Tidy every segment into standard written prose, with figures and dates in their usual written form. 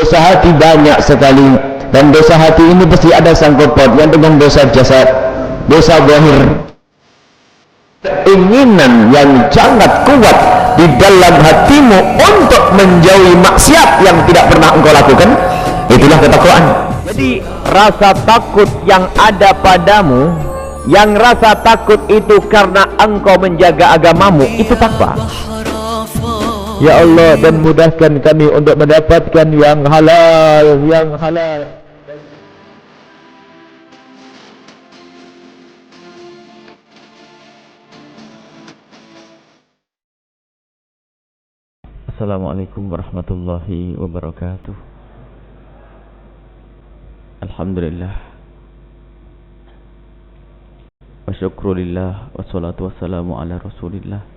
Dosa hati banyak sekali, dan dosa hati ini pasti ada sangkut pautnya dengan dosa jasad, dosa zahir. Keinginan yang sangat kuat di dalam hatimu untuk menjauhi maksiat yang tidak pernah engkau lakukan, itulah ketakwaan. Jadi rasa takut yang ada padamu, yang rasa takut itu karena engkau menjaga agamamu, itu takwa. Ya Allah, dan mudahkan kami untuk mendapatkan yang halal, yang halal. Assalamualaikum warahmatullahi wabarakatuh. Alhamdulillah wa syukrulillah wa salatu wassalamu ala rasulillah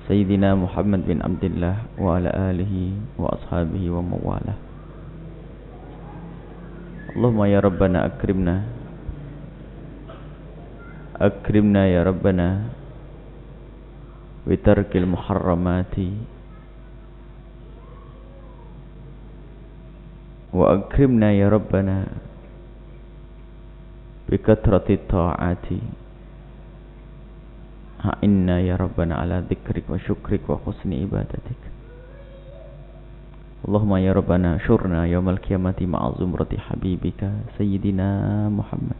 Sayyidina Muhammad bin Abdillah wa ala alihi wa ashabihi wa mawalah. Allahumma ya Rabbana akrimna ya Rabbana bitarkil muharramati wa akrimna ya Rabbana bikatrati ta'ati. Inna ya Rabbana ala dzikrik wa syukrik wa husni ibadatik. Allahumma ya Rabbana syurna yawmal qiyamati ma'a zumrati habibika Sayyidina Muhammad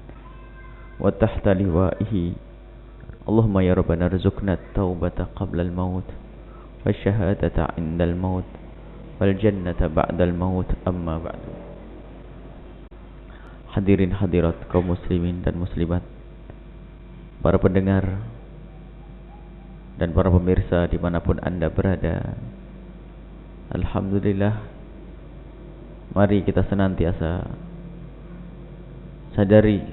wa tahta liwa'ihi. Allahumma ya Rabbana rizukna taubata qabla al-maut wa syahadata inda al-maut wal jannata ba'da al-maut, amma ba'du. Hadirin hadirat kaum muslimin dan muslimat, para pendengar dan para pemirsa dimanapun anda berada, alhamdulillah, mari kita senantiasa sadari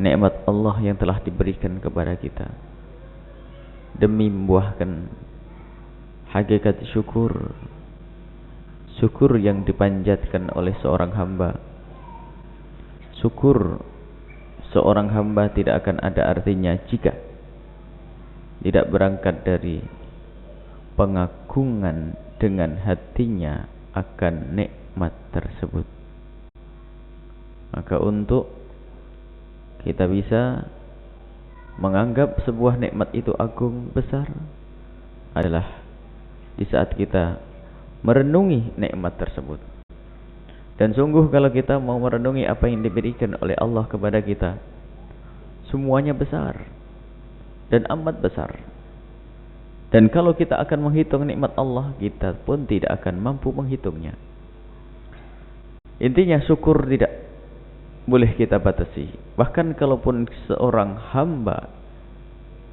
nikmat Allah yang telah diberikan kepada kita demi membuahkan hakikat syukur yang dipanjatkan oleh seorang hamba. Syukur seorang hamba tidak akan ada artinya jika tidak berangkat dari pengagungan dengan hatinya akan nikmat tersebut. Maka untuk kita bisa menganggap sebuah nikmat itu agung besar adalah di saat kita merenungi nikmat tersebut. Dan sungguh kalau kita mau merenungi apa yang diberikan oleh Allah kepada kita, semuanya besar dan amat besar. Dan kalau kita akan menghitung nikmat Allah, kita pun tidak akan mampu menghitungnya. Intinya syukur tidak boleh kita batasi. Bahkan kalaupun seorang hamba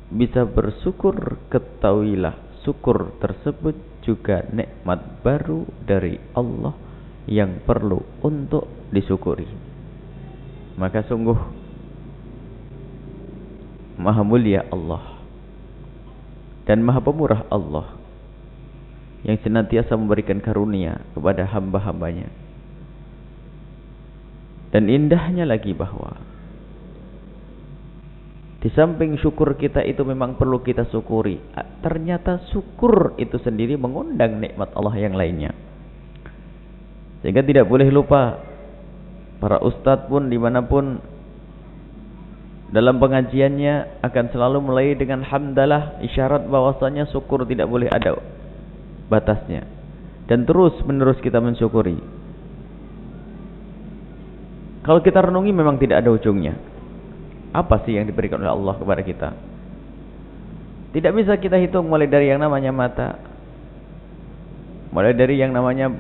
bisa bersyukur, ketahuilah syukur tersebut juga nikmat baru dari Allah yang perlu untuk disyukuri. Maka sungguh maha mulia Allah dan maha pemurah Allah yang senantiasa memberikan karunia kepada hamba-hambanya. Dan indahnya lagi bahwa di samping syukur kita itu memang perlu kita syukuri, ternyata syukur itu sendiri mengundang nikmat Allah yang lainnya. Sehingga tidak boleh lupa, para ustadz pun dimanapun dalam pengajiannya akan selalu mulai dengan hamdalah, isyarat bahwasanya syukur tidak boleh ada batasnya, dan terus menerus kita mensyukuri. Kalau kita renungi memang tidak ada ujungnya. Apa sih yang diberikan oleh Allah kepada kita? Tidak bisa kita hitung mulai dari yang namanya mata, mulai dari yang namanya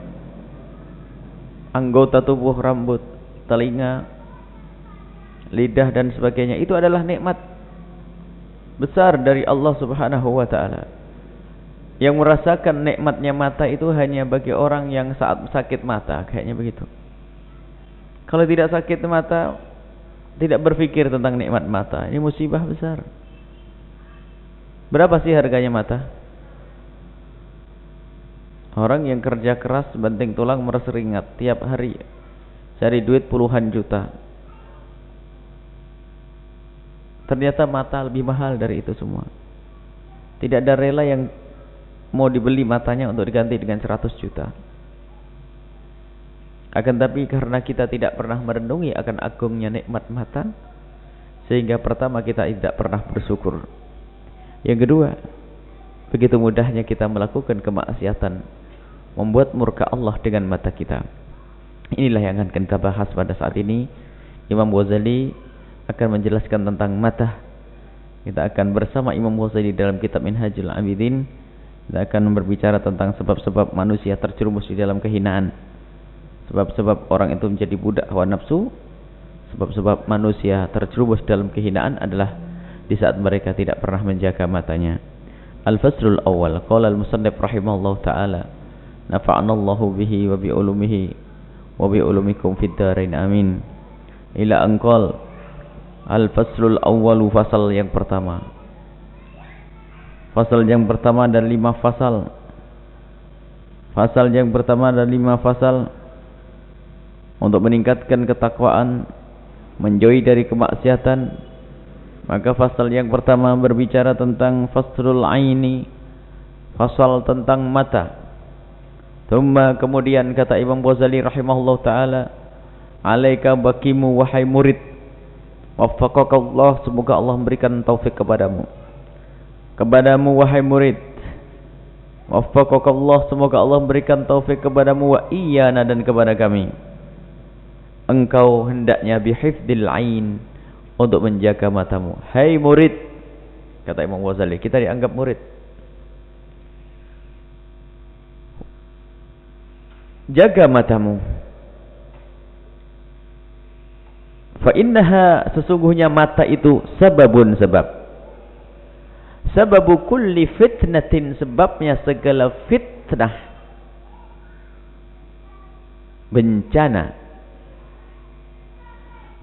anggota tubuh, rambut, telinga, lidah dan sebagainya. Itu adalah nikmat besar dari Allah Subhanahu wa ta'ala. Yang merasakan nikmatnya mata itu hanya bagi orang yang saat sakit mata, kayaknya begitu. Kalau tidak sakit mata, tidak berpikir tentang nikmat mata. Ini musibah besar. Berapa sih harganya mata? Orang yang kerja keras, banting tulang, meres keringat tiap hari, cari duit puluhan juta, ternyata mata lebih mahal dari itu semua. Tidak ada rela yang mau dibeli matanya untuk diganti dengan 100 juta. Akan tapi karena kita tidak pernah merenungi akan agungnya nikmat mata, sehingga pertama kita tidak pernah bersyukur. Yang kedua, begitu mudahnya kita melakukan kemaksiatan, membuat murka Allah dengan mata kita. Inilah yang akan kita bahas pada saat ini. Imam Ghazali akan menjelaskan tentang mata. Kita akan bersama Imam Ghazali dalam kitab Minhajul Abidin. Kita akan berbicara tentang sebab-sebab manusia terjerumus di dalam kehinaan. Sebab-sebab orang itu menjadi budak hawa nafsu. Sebab-sebab manusia terjerumus dalam kehinaan adalah di saat mereka tidak pernah menjaga matanya. Al-Faslul Awal. Qala al-Musannif rahimahullah ta'ala. Nafa'anallahu bihi wa bi'ulumihi wa bi'ulumikum fid dharain amin. Ila anqal. Al-Faslul Awwalu, fasal yang pertama. Fasal yang pertama dan 5 fasal. Fasal yang pertama dan 5 fasal untuk meningkatkan ketakwaan, menjauhi dari kemaksiatan. Maka fasal yang pertama berbicara tentang faslul aini, fasal tentang mata. Thumma, kemudian kata Imam Ghazali rahimahullah ta'ala, alaika bakimu wahai murid, waffaqakallah, semoga Allah memberikan taufik kepadamu. Kepadamu wahai murid, waffaqakallah, semoga Allah memberikan taufik kepadamu, wa iyana, dan kepada kami. Engkau hendaknya bihifdil ain, untuk menjaga matamu. Hai murid, kata Imam Ghazali, kita dianggap murid. Jaga matamu. Fa innaha, sesungguhnya mata itu sababun, sebab. Sababu kulli fitnatin, sebabnya segala fitnah, bencana.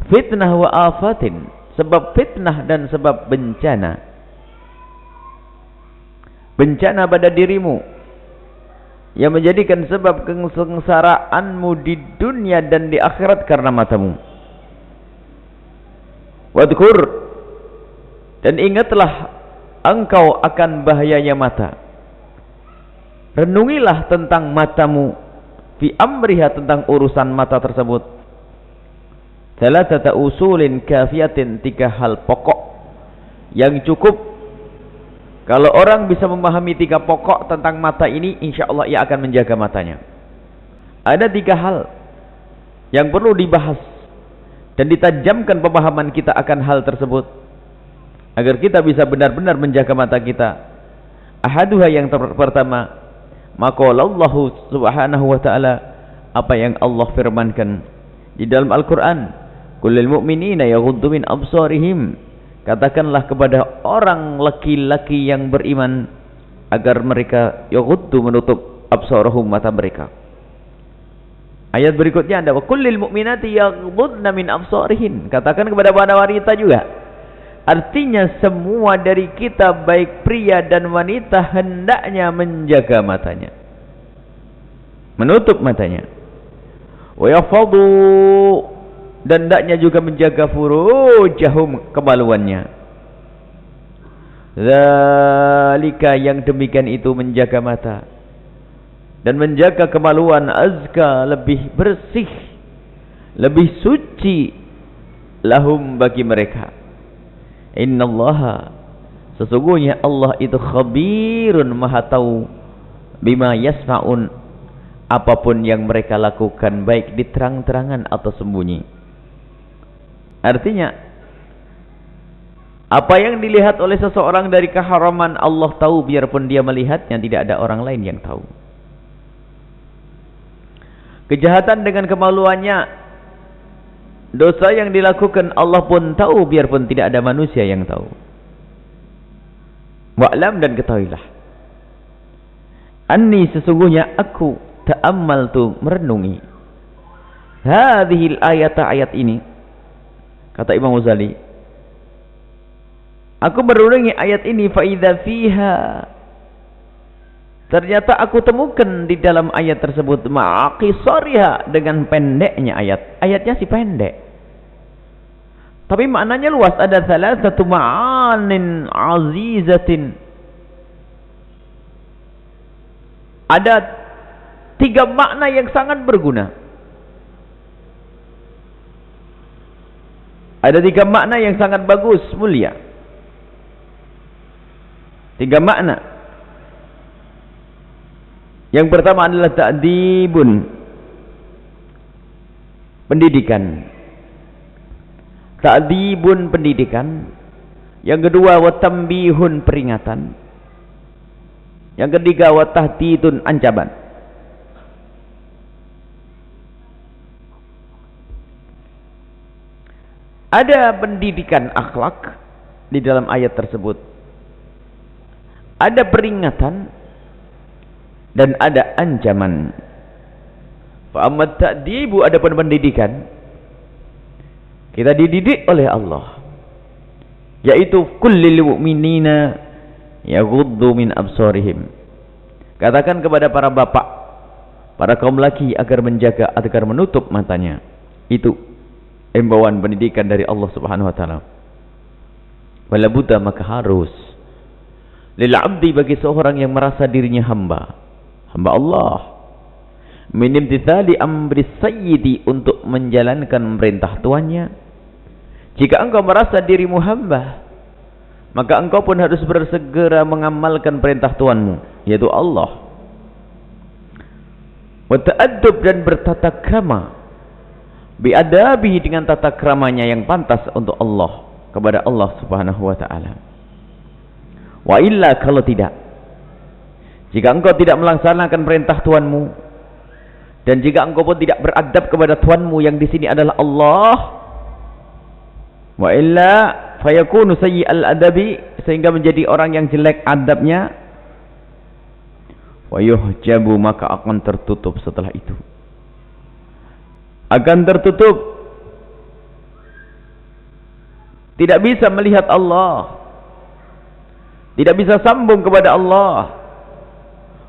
Fitnah wa afatin, sebab fitnah dan sebab bencana. Bencana pada dirimu yang menjadikan sebab kesengsaraanmu di dunia dan di akhirat karena matamu. Wadhkur, dan ingatlah engkau akan bahayanya mata. Renungilah tentang matamu, fi amriha, tentang urusan mata tersebut. Thalathata usulin kafiyatin, 3 hal pokok yang cukup. Kalau orang bisa memahami 3 pokok tentang mata ini, insya Allah ia akan menjaga matanya. Ada 3 hal yang perlu dibahas dan ditajamkan pemahaman kita akan hal tersebut, agar kita bisa benar-benar menjaga mata kita. Ahaduha, yang pertama, maqalallahu subhanahu wa ta'ala, apa yang Allah firmankan di dalam Al-Quran. Kullil mu'minina yaghuddu min absarihim, katakanlah kepada orang laki-laki yang beriman agar mereka yaghuddu, menutup absarahum, mata mereka. Ayat berikutnya ada wa kullil mu'minati yaghuddna min absarihin, katakan kepada para wanita juga. Artinya semua dari kita, baik pria dan wanita, hendaknya menjaga matanya, menutup matanya. Wa yafadhu, dan hendaknya juga menjaga furujahum, kemaluannya. Zalika, yang demikian itu, menjaga mata dan menjaga kemaluan, azka, lebih bersih, lebih suci, lahum, bagi mereka. Innallaha, sesungguhnya Allah itu khabirun, maha tahu, bima yasma'un, apapun yang mereka lakukan, baik di terang-terangan atau sembunyi. Artinya, apa yang dilihat oleh seseorang dari keharaman, Allah tahu, biarpun dia melihatnya, tidak ada orang lain yang tahu. Kejahatan dengan kemaluannya, dosa yang dilakukan, Allah pun tahu, biarpun tidak ada manusia yang tahu. Wa'lam, dan ketahuilah, anni, sesungguhnya aku, ta'ammaltu, merenungi, hadhil ayata, ayat ini. Kata Imam Ghazali, aku merenungi ayat ini, fa idza fiha, ternyata aku temukan di dalam ayat tersebut, ma'aqisariha, dengan pendeknya ayat. Ayatnya si pendek, tapi maknanya luas. Ada thalathatu ma'anin azizatin, ada 3 makna yang sangat berguna. Ada 3 makna yang sangat bagus, mulia. 3 makna. Yang pertama adalah ta'dibun, pendidikan. Ta'dibun, pendidikan. Yang kedua wa tambihun, peringatan. Yang ketiga wa tahdidun, ancaman. Ada pendidikan akhlak di dalam ayat tersebut. Ada peringatan dan ada ancaman. Fa amma ta'dibu, ada pendidikan. Kita dididik oleh Allah, yaitu kullil mu'minina yaghuddu min absarihim. Katakan kepada para bapak, para kaum laki agar menjaga, agar menutup matanya. Itu himbauan pendidikan dari Allah Subhanahu wa taala. Wala budda, maka harus lil abdi, bagi seorang yang merasa dirinya hamba Allah, min imtithali amri sayyidi, untuk menjalankan perintah tuannya. Jika engkau merasa dirimu hamba, maka engkau pun harus bersegera mengamalkan perintah tuanmu, yaitu Allah. Wa ta'addub, dan bertata krama, biadabi, dengan tata kramanya yang pantas untuk Allah, kepada Allah Subhanahu wa taala. Wa illa, kalau tidak, jika engkau tidak melaksanakan perintah tuanmu, dan jika engkau pun tidak beradab kepada tuanmu yang di sini adalah Allah, wa illa fayakunu sayyi'al adabi, sehingga menjadi orang yang jelek adabnya, wa yuhjabu, maka akan tertutup setelah itu. Akan tertutup, tidak bisa melihat Allah, tidak bisa sambung kepada Allah.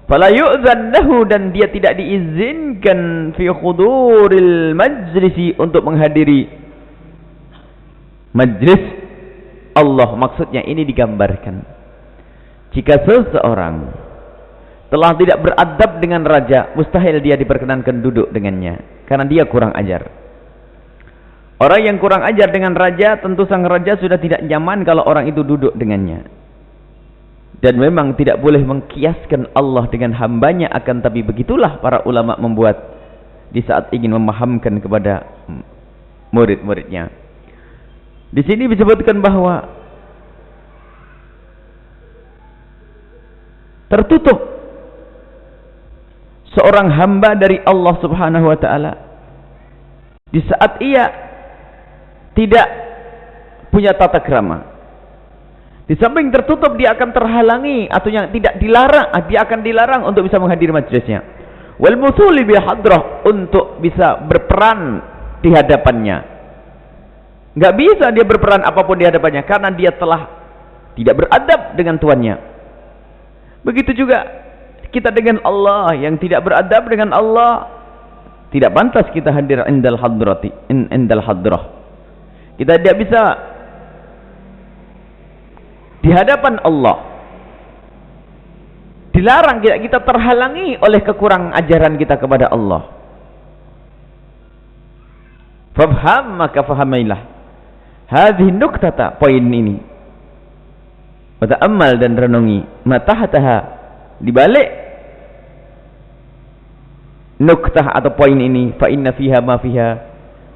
Fala yu'zan lahu, dan dia tidak diizinkan fi khuduril majlisi, untuk menghadiri majlis Allah. Maksudnya ini digambarkan, jika seseorang telah tidak beradab dengan raja, mustahil dia diperkenankan duduk dengannya, karena dia kurang ajar. Orang yang kurang ajar dengan raja, tentu sang raja sudah tidak nyaman kalau orang itu duduk dengannya. Dan memang tidak boleh mengkiaskan Allah dengan hambanya, akan tapi begitulah para ulama membuat di saat ingin memahamkan kepada murid-muridnya. Di sini disebutkan bahwa tertutup seorang hamba dari Allah Subhanahu wa taala di saat ia tidak punya tata krama. Di samping tertutup, dia akan terhalangi, atau yang tidak dilarang, dia akan dilarang untuk bisa menghadiri majelisnya. Wal musuli bil hadrah, untuk bisa berperan di hadapannya. Enggak bisa dia berperan apapun di hadapannya, karena dia telah tidak beradab dengan tuannya. Begitu juga kita dengan Allah, yang tidak beradab dengan Allah, tidak pantas kita hadir indal hadrati, indal hadrah. Kita tidak bisa di hadapan Allah. Dilarang, kita terhalangi oleh kekurang ajaran kita kepada Allah. Fafham, maka fahamailah hadhihi nuktata, poin ini. Wa ta'ammal, dan renungi matahataha, di balik nuktah atau poin ini. Fa inna fiha ma fiha,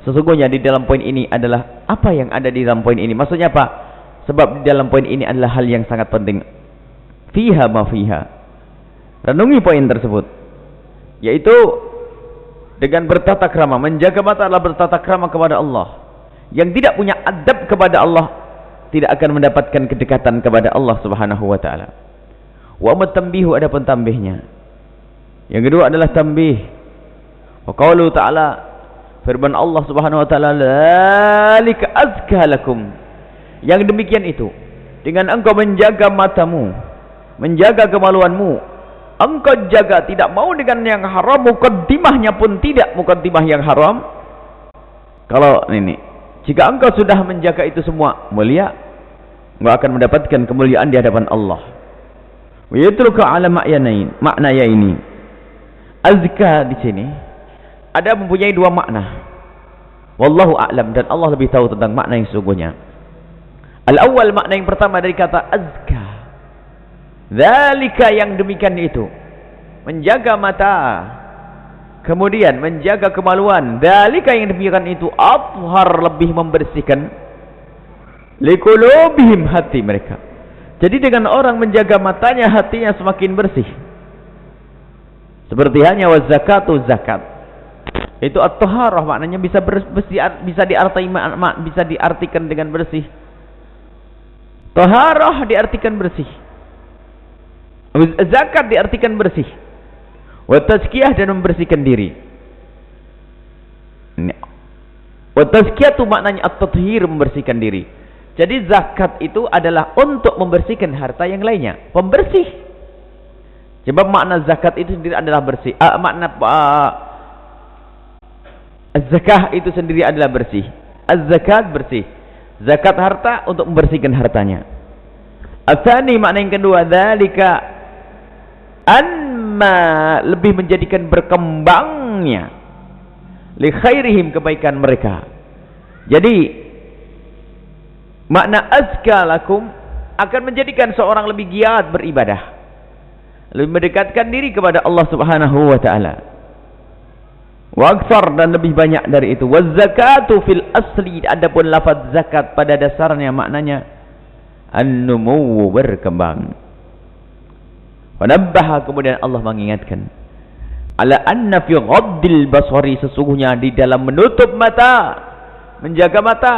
sesungguhnya di dalam poin ini adalah apa yang ada di dalam poin ini. Maksudnya apa? Sebab di dalam poin ini adalah hal yang sangat penting. Fiha ma fiha, renungi poin tersebut, yaitu dengan bertata krama. Menjaga mata adalah bertata krama kepada Allah. Yang tidak punya adab kepada Allah tidak akan mendapatkan kedekatan kepada Allah Subhanahu wa taala. Wa matambihu, ada pentambihnya. Yang kedua adalah tambih. Wa qaulu ta'ala, firman Allah Subhanahu wa taala, dzalika azka lakum. Yang demikian itu, dengan engkau menjaga matamu, menjaga kemaluanmu, engkau jaga, tidak mau dengan yang haram, mukaddimahnya pun tidak mukaddimah yang haram. Kalau ini, jika engkau sudah menjaga itu semua, mulia, engkau akan mendapatkan kemuliaan di hadapan Allah. Wa yatruka ala makna ini. Azka di sini ada mempunyai 2 makna. Wallahu a'lam, dan Allah lebih tahu tentang makna yang sesungguhnya. Al-awwal, makna yang pertama dari kata azka. Dzalika, yang demikian itu, menjaga mata, kemudian menjaga kemaluan. Dzalika, yang demikian itu, athhar, lebih membersihkan, liqulubihim, hati mereka. Jadi dengan orang menjaga matanya, hatinya semakin bersih. Seperti hanya wazakatu, zakat. Itu at-taharah, maknanya bisa bersih, bisa diartikan dengan bersih. Taharah diartikan bersih. Zakat diartikan bersih. Wa tazkiyah, dan membersihkan diri. Wa tazkiyah itu maknanya at-tathhir, membersihkan diri. Jadi zakat itu adalah untuk membersihkan harta yang lainnya, pembersih. Sebab makna zakat itu sendiri adalah bersih. Makna zakah itu sendiri adalah bersih. Az-zakat bersih. Zakat harta untuk membersihkan hartanya. Atsani, makna yang kedua, dzalika, anma, lebih menjadikan berkembangnya, li khairihim, kebaikan mereka. Jadi makna azka lakum akan menjadikan seorang lebih giat beribadah, lebih mendekatkan diri kepada Allah Subhanahu wa taala. Wa aktsar, dan lebih banyak dari itu. Waz zakatu fil asli, adapun lafaz zakat pada dasarnya maknanya an-numu, berkembang. Wa nabbaha, kemudian Allah mengingatkan, ala anna fi ghaddil basari, sesungguhnya di dalam menutup mata, menjaga mata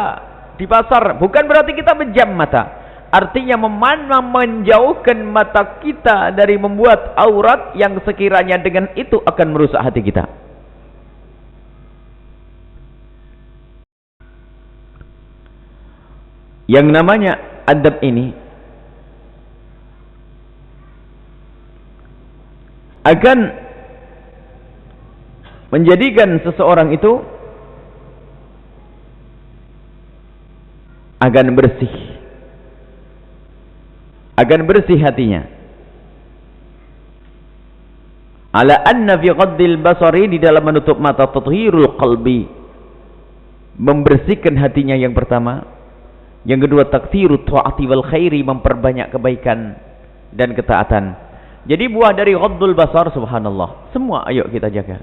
di pasar, bukan berarti kita menjam mata. Artinya menjauhkan mata kita dari membuat aurat yang sekiranya dengan itu akan merusak hati kita. Yang namanya adab ini akan menjadikan seseorang itu akan bersih hatinya. Ala anna fi ghaddil basari, di dalam menutup mata, tathhirul qalbi, membersihkan hatinya yang pertama. Yang kedua, takthirut ta'ati wal khairi, memperbanyak kebaikan dan ketaatan. Jadi buah dari ghaddul basar, subhanallah, semua ayo kita jaga.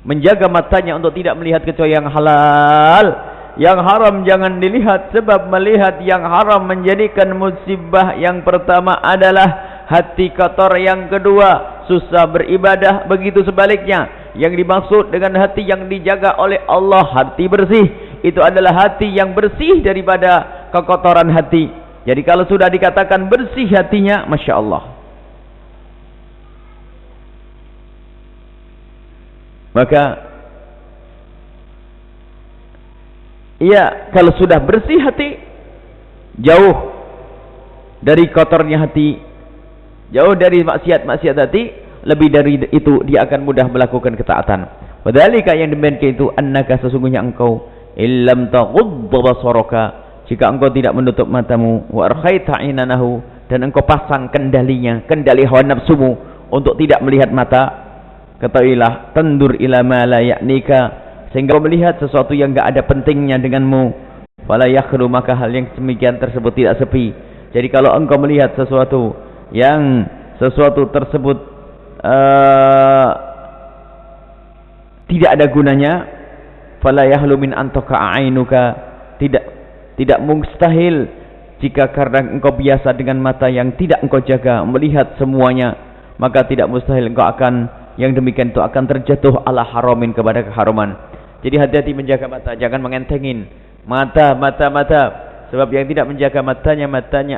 Menjaga matanya untuk tidak melihat kecuali yang halal. Yang haram jangan dilihat, sebab melihat yang haram menjadikan musibah. Yang pertama adalah hati kotor, yang kedua susah beribadah. Begitu sebaliknya, yang dimaksud dengan hati yang dijaga oleh Allah, hati bersih, itu adalah hati yang bersih daripada kekotoran hati. Jadi kalau sudah dikatakan bersih hatinya, Masya Allah, maka iya, kalau sudah bersih hati, jauh dari kotornya hati, jauh dari maksiat-maksiat hati, lebih dari itu dia akan mudah melakukan ketaatan. Wadzalika, yang demikian itu, annaka, sesungguhnya engkau, illam taghudda basaraka, jika engkau tidak menutup matamu, wa arkhaita ainanahu, dan engkau pasang kendalinya, kendali hawa nafsumu untuk tidak melihat mata, ketahuilah, tandur ila ma la ya'nika, sehingga kau melihat sesuatu yang enggak ada pentingnya denganmu, fala yakhlu, maka hal yang demikian tersebut tidak sepi. Jadi kalau engkau melihat sesuatu yang tersebut tidak ada gunanya, fala yahlu min antaka ainuka, tidak mustahil jika karena engkau biasa dengan mata yang tidak engkau jaga melihat semuanya, maka tidak mustahil engkau akan, yang demikian itu akan terjatuh ala haramin, kepada keharuman. Jadi hati-hati menjaga mata, jangan mengentengin mata. Sebab yang tidak menjaga matanya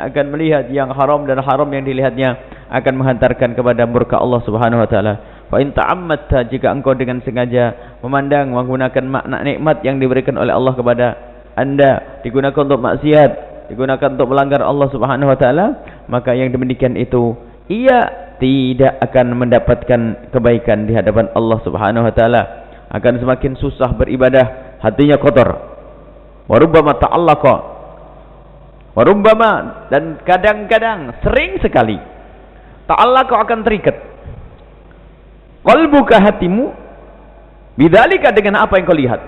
akan melihat yang haram, dan haram yang dilihatnya akan menghantarkan kepada murka Allah Subhanahu wa taala. Fa in ta'ammatta, jika engkau dengan sengaja memandang, menggunakan makna nikmat yang diberikan oleh Allah kepada Anda, digunakan untuk maksiat, digunakan untuk melanggar Allah Subhanahu wa taala, maka yang demikian itu ia tidak akan mendapatkan kebaikan di hadapan Allah Subhanahu wa taala, akan semakin susah beribadah, hatinya kotor. Warubbama ta'allaqa, warubbama, dan kadang-kadang, sering sekali, ta'allaqa, akan terikat qalbuka, hatimu, bidzalika, dengan apa yang kau lihat.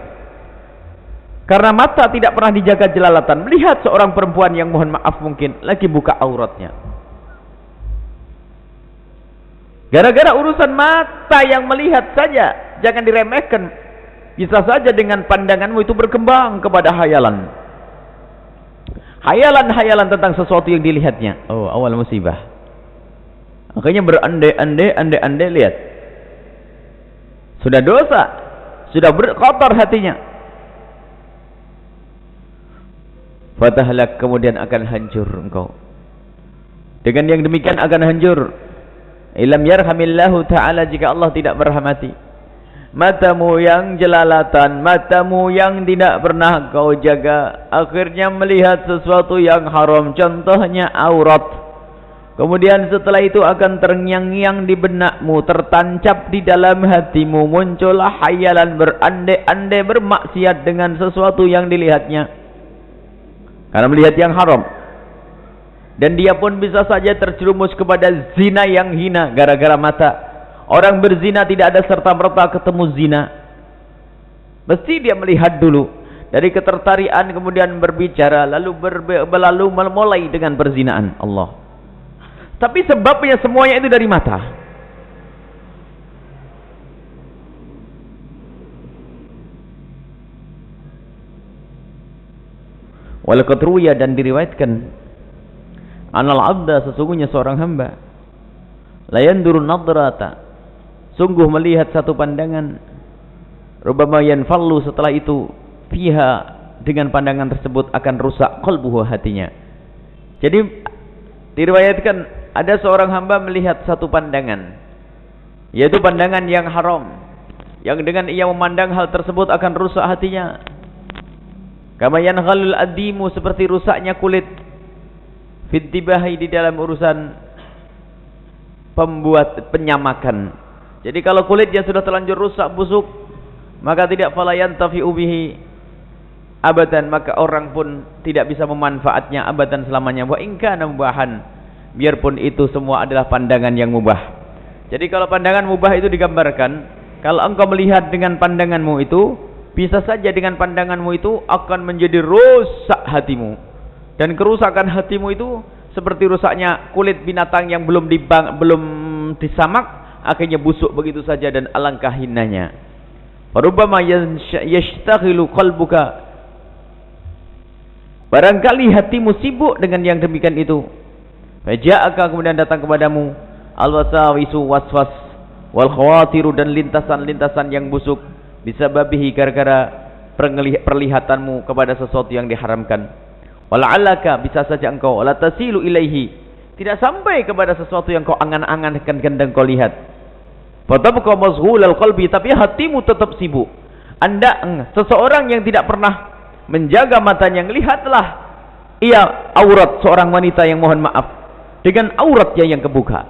Karena mata tidak pernah dijaga jelalatan. Melihat seorang perempuan yang mohon maaf mungkin lagi buka auratnya. Gara-gara urusan mata yang melihat saja, jangan diremehkan. Bisa saja dengan pandanganmu itu berkembang kepada hayalan. Hayalan-hayalan tentang sesuatu yang dilihatnya. Oh, awal musibah. Akhirnya berandai-andai lihat. Sudah dosa, sudah kotor hatinya. Fatahlak, kemudian akan hancur engkau. Dengan yang demikian akan hancur. Ilam yarhamillahu ta'ala, jika Allah tidak merahmati. Matamu yang jelalatan, matamu yang tidak pernah kau jaga, akhirnya melihat sesuatu yang haram, contohnya aurat. Kemudian setelah itu akan terngiang-ngiang di benakmu, tertancap di dalam hatimu, muncullah hayalan berandai-andai bermaksiat dengan sesuatu yang dilihatnya. Karena melihat yang haram. Dan dia pun bisa saja terjerumus kepada zina yang hina gara-gara mata. Orang berzina tidak ada serta-merta ketemu zina. Mesti dia melihat dulu. Dari ketertarikan kemudian berbicara, lalu mulai dengan perzinaan. Allah. Tapi sebabnya semuanya itu dari mata. Walaqad ruwiya, dan diriwayatkan, anal abda, sesungguhnya seorang hamba, la yanduru nadrata, sungguh melihat satu pandangan, rubbama yanfallu, setelah itu fiha, dengan pandangan tersebut akan rusak qalbuhu, hatinya. Jadi diriwayatkan ada seorang hamba melihat satu pandangan, yaitu pandangan yang haram, yang dengan ia memandang hal tersebut akan rusak hatinya. Kama yanhalul adimu, seperti rusaknya kulit, fitibahi, di dalam urusan pembuat penyamakan. Jadi kalau kulitnya sudah terlanjur rusak, busuk, maka tidak fala yantafi'u bihi abadan, maka orang pun tidak bisa memanfaatnya abadan, selamanya. Wa in kana mubahan, biarpun itu semua adalah pandangan yang mubah. Jadi kalau pandangan mubah itu digambarkan, kalau engkau melihat dengan pandanganmu itu, bisa saja dengan pandanganmu itu akan menjadi rusak hatimu. Dan kerusakan hatimu itu seperti rusaknya kulit binatang yang belum disamak, akhirnya busuk begitu saja dan alangkah hinanya. Farubbama yashtaghilu qalbuka, barangkali hatimu sibuk dengan yang demikian itu. Faja'aka, kemudian datang kepadamu al-wasawisu, waswas, wal khawatiru, dan lintasan-lintasan yang busuk, bisababihi, gara-gara perlihatanmu kepada sesuatu yang diharamkan. Wala'allaka, bisa saja engkau la tasilu ilaihi, tidak sampai kepada sesuatu yang kau angan-angankan gendang kau lihat. Fatabqa mazghulal qalbi, tapi hatimu tetap sibuk. Seseorang yang tidak pernah menjaga matanya, lihatlah ia aurat seorang wanita yang mohon maaf dengan auratnya yang kebuka,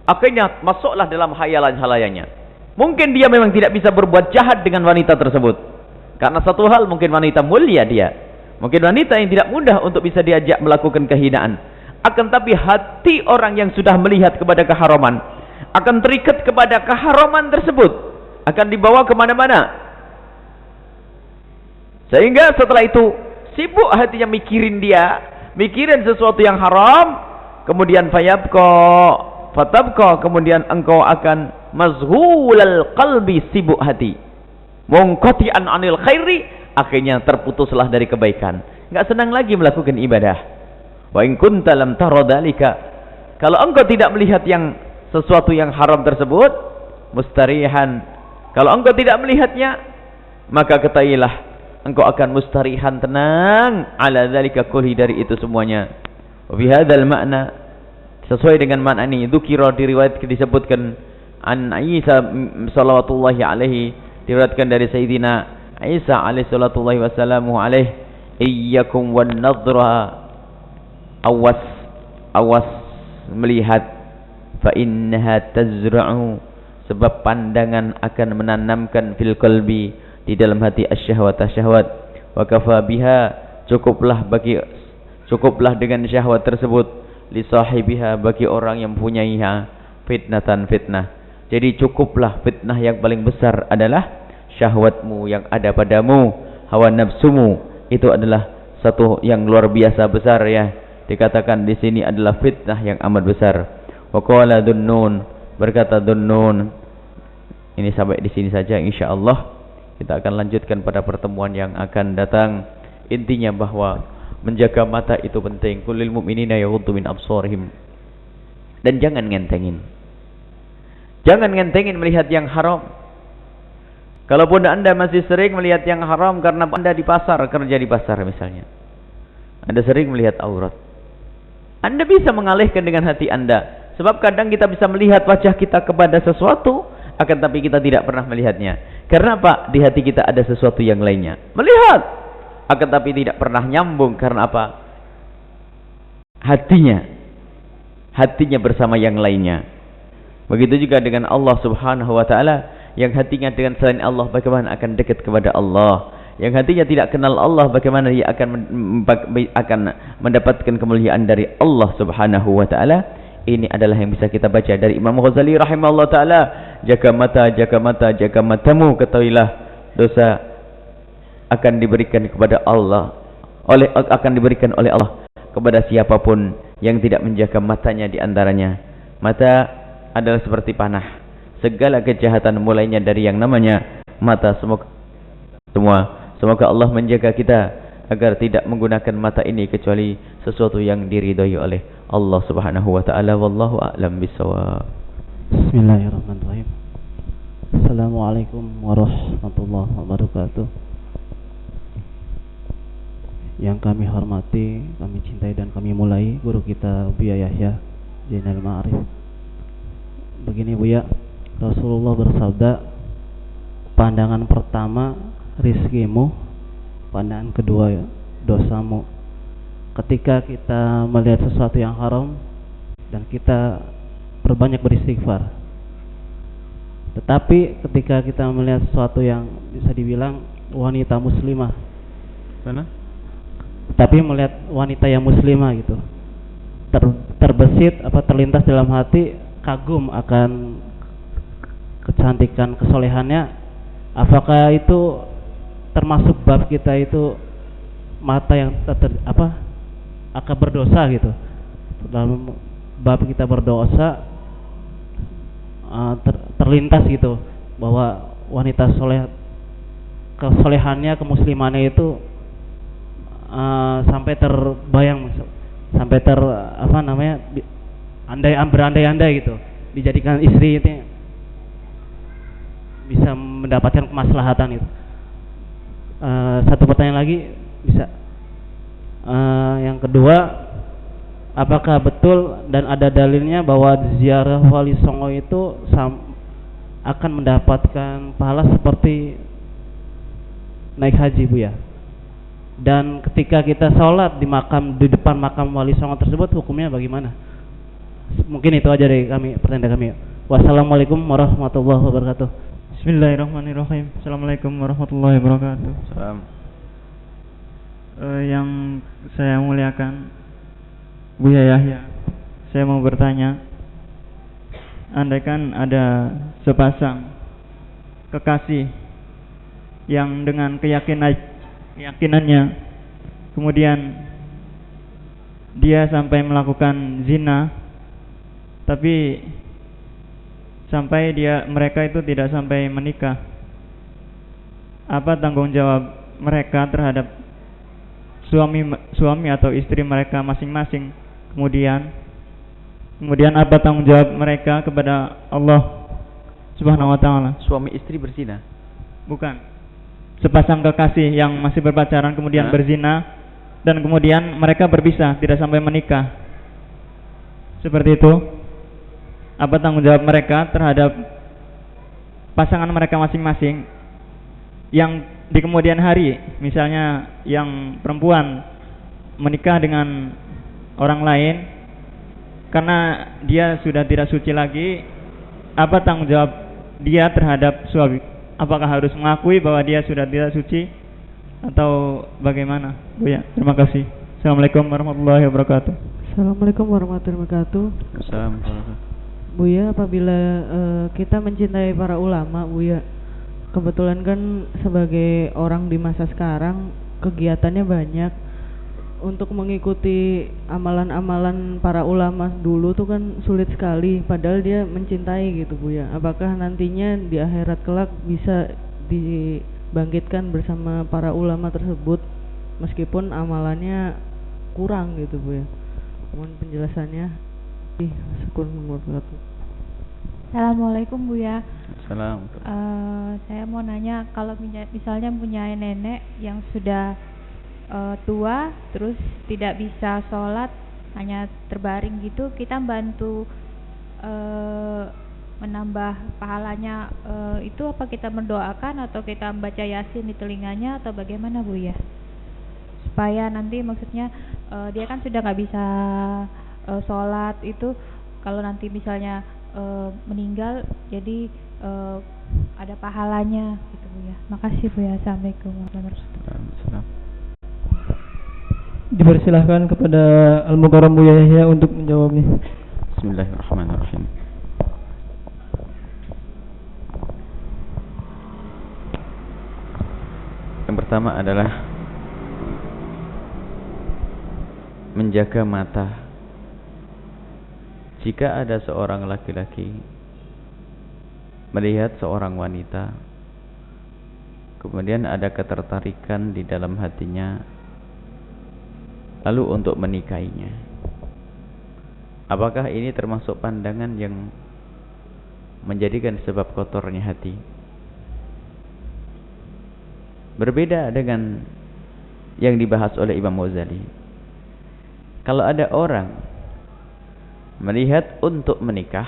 akhirnya masuklah dalam hayalan-hayalannya. Mungkin dia memang tidak bisa berbuat jahat dengan wanita tersebut, karena satu hal, mungkin wanita mulia dia, mungkin wanita yang tidak mudah untuk bisa diajak melakukan kehinaan. Akan tapi hati orang yang sudah melihat kepada keharaman akan terikat kepada keharaman tersebut, akan dibawa kemana-mana, sehingga setelah itu sibuk hatinya mikirin sesuatu yang haram. Kemudian fatabqa, kemudian engkau akan mazhulal qalbi, sibuk hati, munqati'an anil khairi, akhirnya terputuslah dari kebaikan, enggak senang lagi melakukan ibadah. Wa in kunta lam tara dzalika, kalau engkau tidak melihat yang sesuatu yang haram tersebut, mustarihan, kalau engkau tidak melihatnya, maka ketahuilah engkau akan mustarihan, tenang, ala dzalika kulli, dari itu semuanya. Wa fi hadzal makna, sesuai dengan makna ini, dzukira, diriwayatkan, disebutkan an Isa sallallahu alaihi, diriwayatkan dari Sayyidina Isa alaihi sallallahu wasallamu alaihi, iyyakum wan nadhra, awas melihat, fa innaha tazra'u, sebab pandangan akan menanamkan fil qalbi, di dalam hati asyahwat-syahwat. Wa kafa biha, cukuplah dengan syahwat tersebut, li sahibiha, bagi orang yang mempunyainya, fitnatan, fitnah. Jadi cukuplah, fitnah yang paling besar adalah syahwatmu yang ada padamu, hawa nafsumu itu adalah satu yang luar biasa besar ya. Dikatakan di sini adalah fitnah yang amat besar. Wa qala Dhunnun, berkata Dhunnun. Ini sampai di sini saja, insyaallah kita akan lanjutkan pada pertemuan yang akan datang. Intinya bahwa menjaga mata itu penting. Kullil mu'minina yaghuddu min absarihim. Dan jangan ngentengin. Jangan ngentengin melihat yang haram. Kalaupun Anda masih sering melihat yang haram karena Anda di pasar, kerja di pasar misalnya, Anda sering melihat aurat, Anda bisa mengalihkan dengan hati Anda. Sebab kadang kita bisa melihat wajah kita kepada sesuatu, akan tapi kita tidak pernah melihatnya. Karena apa? Di hati kita ada sesuatu yang lainnya. Melihat, akan tapi tidak pernah nyambung. Karena apa? Hatinya bersama yang lainnya. Begitu juga dengan Allah subhanahu wa ta'ala. Yang hatinya dengan selain Allah, bagaimana akan dekat kepada Allah. Yang hatinya tidak kenal Allah, bagaimana dia akan mendapatkan kemuliaan dari Allah subhanahu wa ta'ala. Ini adalah yang bisa kita baca dari Imam Ghazali rahimahullah ta'ala. Jaga matamu, ketahuilah dosa akan diberikan kepada Allah, akan diberikan oleh Allah kepada siapapun yang tidak menjaga matanya. Di antaranya, mata adalah seperti panah. Segala kejahatan mulainya dari yang namanya mata. Semoga Allah menjaga kita agar tidak menggunakan mata ini kecuali sesuatu yang diridhai oleh Allah subhanahu wa ta'ala. Wallahu a'lam bishawab. Bismillahirrahmanirrahim. Assalamualaikum warahmatullahi wabarakatuh. Yang kami hormati, kami cintai dan kami mulai guru kita Buya Yahya Zainal Ma'arif. Begini Buya, Rasulullah bersabda, pandangan pertama rizkimu, pandangan kedua dosamu. Ketika kita melihat sesuatu yang haram dan kita berbanyak beristighfar, tetapi ketika kita melihat sesuatu yang bisa dibilang wanita muslimah, tapi melihat wanita yang muslimah gitu, terbesit terlintas dalam hati kagum akan kecantikan, kesolehannya, apakah itu termasuk bab kita itu mata yang akan berdosa gitu? Dalam bab kita berdosa terlintas gitu bahwa wanita soleh, kesolehannya, kemuslimannya itu sampai terbayang, sampai berandai-andai gitu, dijadikan istri itu bisa mendapatkan kemaslahatan itu. Satu pertanyaan lagi bisa. Yang kedua, apakah betul dan ada dalilnya bahwa ziarah Wali Songo itu akan mendapatkan pahala seperti naik haji Buya? Dan ketika kita sholat di depan makam Wali Songo tersebut, hukumnya bagaimana? Mungkin itu aja dari kami, pertanyaan kami. Wassalamualaikum warahmatullahi wabarakatuh. Bismillahirrahmanirrahim. Assalamualaikum warahmatullahi wabarakatuh. Salam. Yang saya muliakan Buya Yahya, saya mau bertanya, andaikan ada sepasang kekasih yang dengan keyakinannya kemudian dia sampai melakukan zina, tapi sampai mereka itu tidak sampai menikah, apa tanggung jawab mereka terhadap suami atau istri mereka masing-masing? Kemudian apa tanggung jawab mereka kepada Allah Subhanahu wa ta'ala? Suami istri berzina? Bukan. Sepasang kekasih yang masih berpacaran kemudian berzina, dan kemudian mereka berpisah, tidak sampai menikah. Seperti itu. Apa tanggung jawab mereka terhadap pasangan mereka masing-masing yang di kemudian hari, misalnya yang perempuan menikah dengan orang lain karena dia sudah tidak suci lagi, apa tanggung jawab dia terhadap suami? Apakah harus mengakui bahwa dia sudah tidak suci atau bagaimana? Buya, terima kasih. Assalamualaikum warahmatullahi wabarakatuh. Assalamualaikum warahmatullahi wabarakatuh. Assalamualaikum. Buya, apabila kita mencintai para ulama, Buya, kebetulan kan sebagai orang di masa sekarang kegiatannya banyak. Untuk mengikuti amalan-amalan para ulama dulu tuh kan sulit sekali, padahal dia mencintai gitu Bu ya. Apakah nantinya di akhirat kelak bisa dibangkitkan bersama para ulama tersebut meskipun amalannya kurang gitu Bu ya? Mohon penjelasannya. Assalamualaikum Bu ya. Salam. Saya mau nanya, kalau misalnya punya nenek yang sudah tua terus tidak bisa sholat, hanya terbaring gitu, kita bantu menambah pahalanya, itu apa kita mendoakan atau kita membaca yasin di telinganya atau bagaimana Bu ya, supaya nanti maksudnya dia kan sudah nggak bisa sholat itu, kalau nanti misalnya meninggal jadi ada pahalanya gitu Bu ya. Makasih Bu ya. Assalamualaikum warahmatullahi wabarakatuh. Dipersilahkan kepada Al-Mukarram Buya Yahya untuk menjawabnya. Bismillahirrahmanirrahim. Yang pertama adalah menjaga mata. Jika ada seorang laki-laki melihat seorang wanita, kemudian ada ketertarikan di dalam hatinya, lalu untuk menikahinya, apakah ini termasuk pandangan yang menjadikan sebab kotornya hati? Berbeda dengan yang dibahas oleh Imam Ghazali. Kalau ada orang melihat untuk menikah,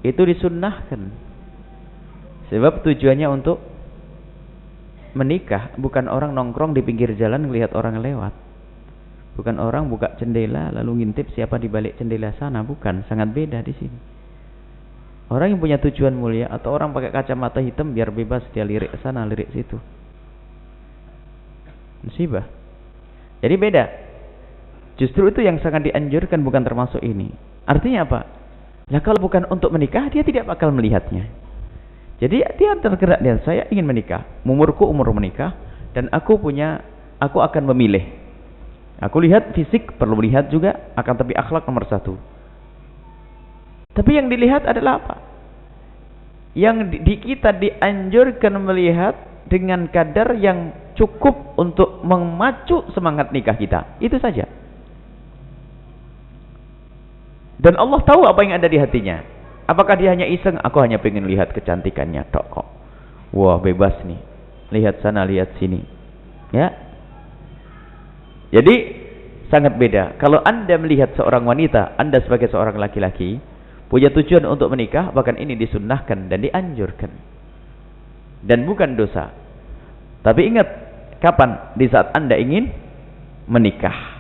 itu disunnahkan, sebab tujuannya untuk menikah, bukan orang nongkrong di pinggir jalan melihat orang lewat, bukan orang buka jendela lalu ngintip siapa di balik jendela sana, bukan. Sangat beda di sini. Orang yang punya tujuan mulia, atau orang pakai kacamata hitam biar bebas dia lirik sana lirik situ, musibah. Jadi beda. Justru itu yang sangat dianjurkan, bukan termasuk ini. Artinya apa? Ya kalau bukan untuk menikah, dia tidak bakal melihatnya. Jadi dia tergerak, dia saya ingin menikah, umurku umur menikah, dan aku akan memilih. Aku lihat fisik perlu lihat juga, akan tapi akhlak nomor satu. Tapi yang dilihat adalah apa? Yang kita dianjurkan melihat dengan kadar yang cukup untuk memacu semangat nikah kita, itu saja. Dan Allah tahu apa yang ada di hatinya. Apakah dia hanya iseng, aku hanya pengen lihat kecantikannya tok kok. Wah, bebas nih. Lihat sana, lihat sini. Ya. Jadi sangat beda. Kalau Anda melihat seorang wanita, Anda sebagai seorang laki-laki punya tujuan untuk menikah, bahkan ini disunnahkan dan dianjurkan. Dan bukan dosa. Tapi ingat, kapan? Di saat Anda ingin menikah.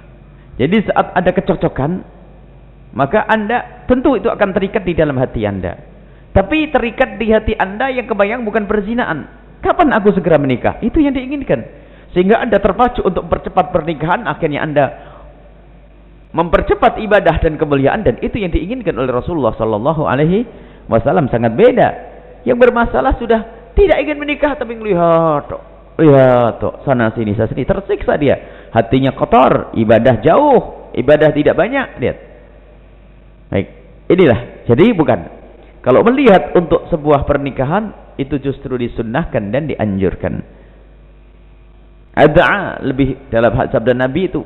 Jadi saat ada kecocokan, maka Anda tentu itu akan terikat di dalam hati Anda. Tapi terikat di hati Anda yang kebayang bukan perzinaan. Kapan aku segera menikah? Itu yang diinginkan. Sehingga Anda terpacu untuk mempercepat pernikahan, akhirnya Anda mempercepat ibadah dan kemuliaan, dan itu yang diinginkan oleh Rasulullah sallallahu alaihi wasallam. Sangat beda. Yang bermasalah sudah tidak ingin menikah tapi lihat sana sini tersiksa dia. Hatinya kotor, ibadah jauh, ibadah tidak banyak, lihat. Baik, inilah. Jadi bukan. Kalau melihat untuk sebuah pernikahan, itu justru disunnahkan dan dianjurkan. Ad'a lebih dalam sabda Nabi itu,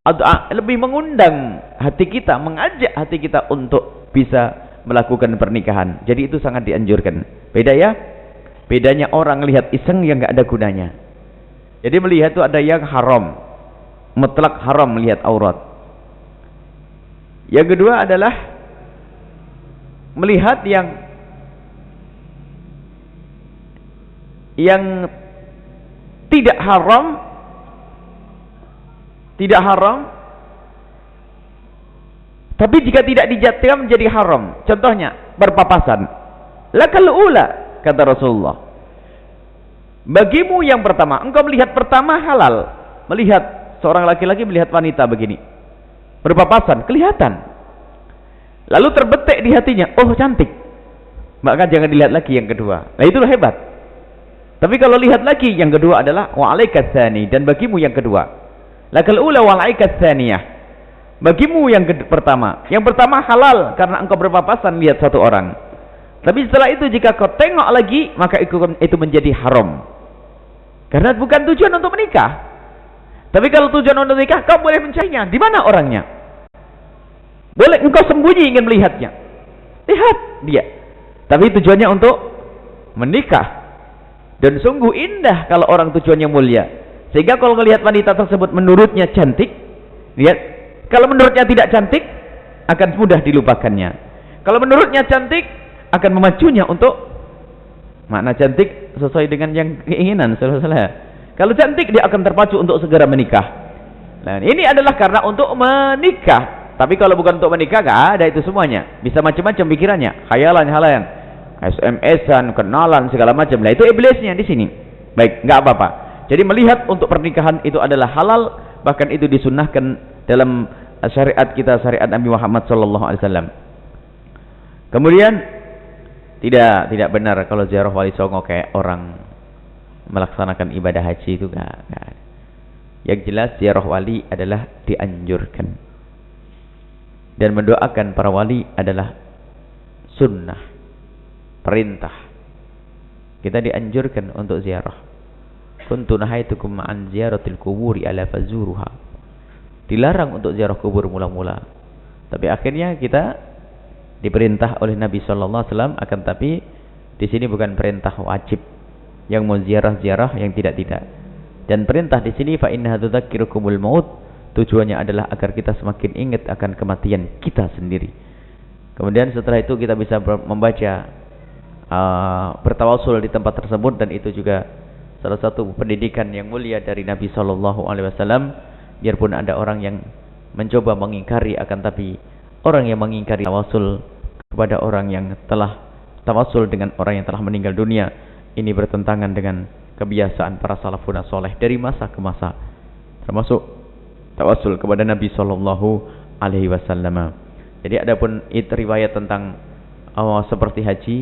ad'a lebih mengundang hati kita, mengajak hati kita untuk bisa melakukan pernikahan. Jadi itu sangat dianjurkan. Beda ya? Bedanya orang lihat iseng yang enggak ada gunanya. Jadi melihat itu ada yang haram, mutlak haram melihat aurat. Yang kedua adalah melihat yang tidak haram, tapi jika tidak dijadikan menjadi haram. Contohnya berpapasan. Lakal ula, kata Rasulullah. Bagimu yang pertama, engkau melihat pertama halal. Melihat seorang laki-laki melihat wanita begini, berpapasan, kelihatan. Lalu terbetik di hatinya, oh cantik. maka jangan dilihat lagi yang kedua. Nah itulah hebat. Tapi kalau lihat lagi yang kedua adalah wa alaikat tsani, dan bagimu yang kedua. Lakal ula wa alaikat tsaniyah, bagimu yang pertama. Yang pertama halal karena engkau berpapasan lihat satu orang. Tapi setelah itu jika kau tengok lagi, maka itu menjadi haram. Karena bukan tujuan untuk menikah. Tapi kalau tujuan untuk menikah, kau boleh mencarinya. Di mana orangnya? Boleh engkau sembunyi ingin melihatnya. Lihat dia. Tapi tujuannya untuk menikah. Dan sungguh indah kalau orang tujuannya mulia. Sehingga kalau melihat wanita tersebut menurutnya cantik, lihat. Kalau menurutnya tidak cantik, akan mudah dilupakannya. Kalau menurutnya cantik, akan memacunya untuk makna cantik sesuai dengan yang keinginan. Kalau cantik, dia akan terpacu untuk segera menikah. Nah, ini adalah karena untuk menikah. Tapi kalau bukan untuk menikah, gak ada itu semuanya. Bisa macam-macam pikirannya, khayalan-khayalan, SMS-an, kenalan, segala macam. Nah, itu iblisnya di sini. Baik, nggak apa-apa. Jadi melihat untuk pernikahan itu adalah halal, bahkan itu disunnahkan dalam syariat kita, syariat Nabi Muhammad SAW. Kemudian tidak benar kalau ziarah wali songo kayak orang melaksanakan ibadah haji itu nggak. Yang jelas ziarah wali adalah dianjurkan, dan mendoakan para wali adalah sunnah, perintah. Kita dianjurkan untuk ziarah. Kuntu nahaitukum an ziyaratil kuburi ala fazuruha. Dilarang untuk ziarah kubur mula-mula. Tapi akhirnya kita diperintah oleh Nabi sallallahu alaihi wasallam, akan tapi di sini bukan perintah wajib. Yang mau ziarah-ziarah, yang tidak. Dan perintah di sini fa innaha tudzakkirukumul maut, tujuannya adalah agar kita semakin ingat akan kematian kita sendiri. Kemudian setelah itu kita bisa membaca bertawasul di tempat tersebut, dan itu juga salah satu pendidikan yang mulia dari Nabi sallallahu alaihi wasallam. Biarpun ada orang yang mencoba mengingkari, akan tapi orang yang mengingkari tawasul kepada orang yang telah tawasul dengan orang yang telah meninggal dunia, ini bertentangan dengan kebiasaan para salafun saleh dari masa ke masa, termasuk tawasul kepada Nabi sallallahu alaihi wasallam. Jadi adapun riwayat tentang seperti haji,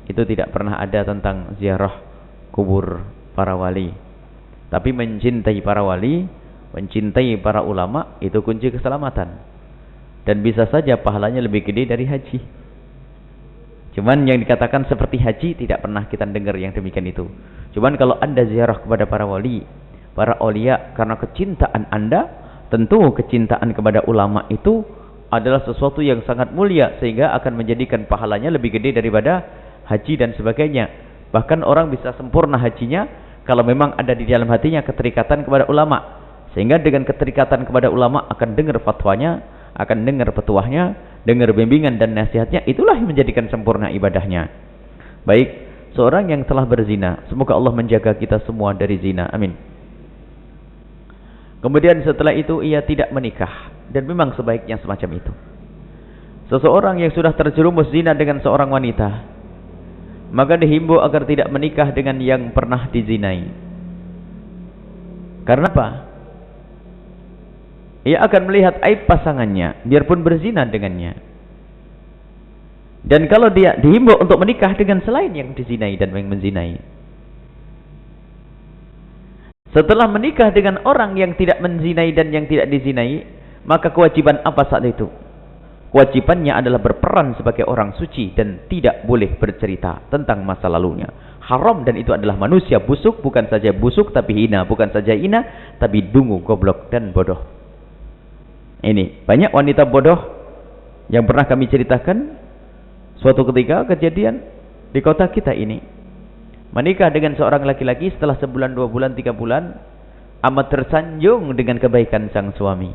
itu tidak pernah ada tentang ziarah kubur para wali. Tapi mencintai para wali, mencintai para ulama, itu kunci keselamatan. Dan bisa saja pahalanya lebih gede dari haji. Cuman yang dikatakan seperti haji tidak pernah kita dengar yang demikian itu. Cuman kalau Anda ziarah kepada para wali, para aulia, karena kecintaan Anda, tentu kecintaan kepada ulama itu adalah sesuatu yang sangat mulia, sehingga akan menjadikan pahalanya lebih gede daripada haji dan sebagainya. Bahkan orang bisa sempurna hajinya kalau memang ada di dalam hatinya keterikatan kepada ulama. Sehingga dengan keterikatan kepada ulama akan dengar fatwanya, akan dengar petuahnya, dengar bimbingan dan nasihatnya, itulah yang menjadikan sempurna ibadahnya. Baik, seorang yang telah berzina, semoga Allah menjaga kita semua dari zina, amin. Kemudian setelah itu ia tidak menikah, dan memang sebaiknya semacam itu. Seseorang yang sudah terjerumus zina dengan seorang wanita, maka dihimbau agar tidak menikah dengan yang pernah dizinai. Karena apa? Ia akan melihat aib pasangannya, biarpun berzina dengannya. Dan kalau dia dihimbau untuk menikah dengan selain yang dizinai dan yang menzinai, setelah menikah dengan orang yang tidak menzinai dan yang tidak dizinai, maka kewajiban apa saat itu? Kewajibannya adalah berperan sebagai orang suci dan tidak boleh bercerita tentang masa lalunya. Haram, dan itu adalah manusia busuk, bukan saja busuk tapi hina, bukan saja hina tapi dungu, goblok dan bodoh. Ini banyak wanita bodoh yang pernah kami ceritakan. Suatu ketika kejadian di kota kita ini, menikah dengan seorang laki-laki, setelah sebulan, 2 bulan, 3 bulan, amat tersanjung dengan kebaikan sang suami.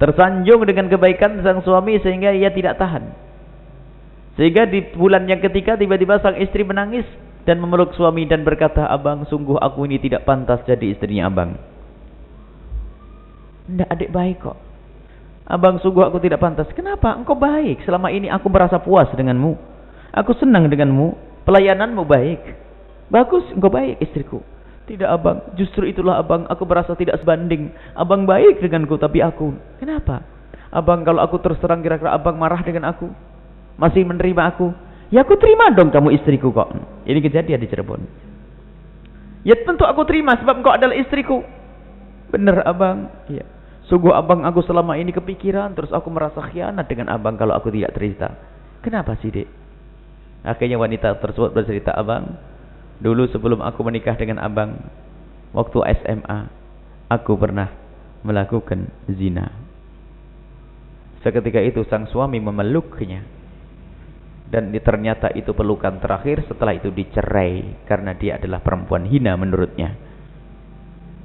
Tersanjung dengan kebaikan sang suami sehingga ia tidak tahan. Sehingga di bulan yang ketiga tiba-tiba sang istri menangis dan memeluk suami dan berkata, "Abang, sungguh aku ini tidak pantas jadi istrinya abang." "Ndak, adik baik kok." "Abang, sungguh aku tidak pantas." "Kenapa? Engkau baik. Selama ini aku merasa puas denganmu. Aku senang denganmu. Pelayananmu baik. Bagus, engkau baik istriku." "Tidak abang, justru itulah abang, aku merasa tidak sebanding. Abang baik denganku, tapi aku." "Kenapa?" "Abang, kalau aku terus terang kira-kira abang marah dengan aku, masih menerima aku." Ya aku terima dong kamu istriku kok. Ini kejadian di Cirebon. Ya tentu aku terima sebab engkau adalah istriku. Bener abang. Ya. Sungguh abang aku selama ini kepikiran, terus aku merasa khianat dengan abang kalau aku tidak cerita. Kenapa sih dek? Akhirnya wanita tersebut bercerita, abang, dulu sebelum aku menikah dengan abang, waktu SMA, aku pernah melakukan zina. Seketika itu sang suami memeluknya, dan ternyata itu pelukan terakhir. Setelah itu dicerai karena dia adalah perempuan hina menurutnya.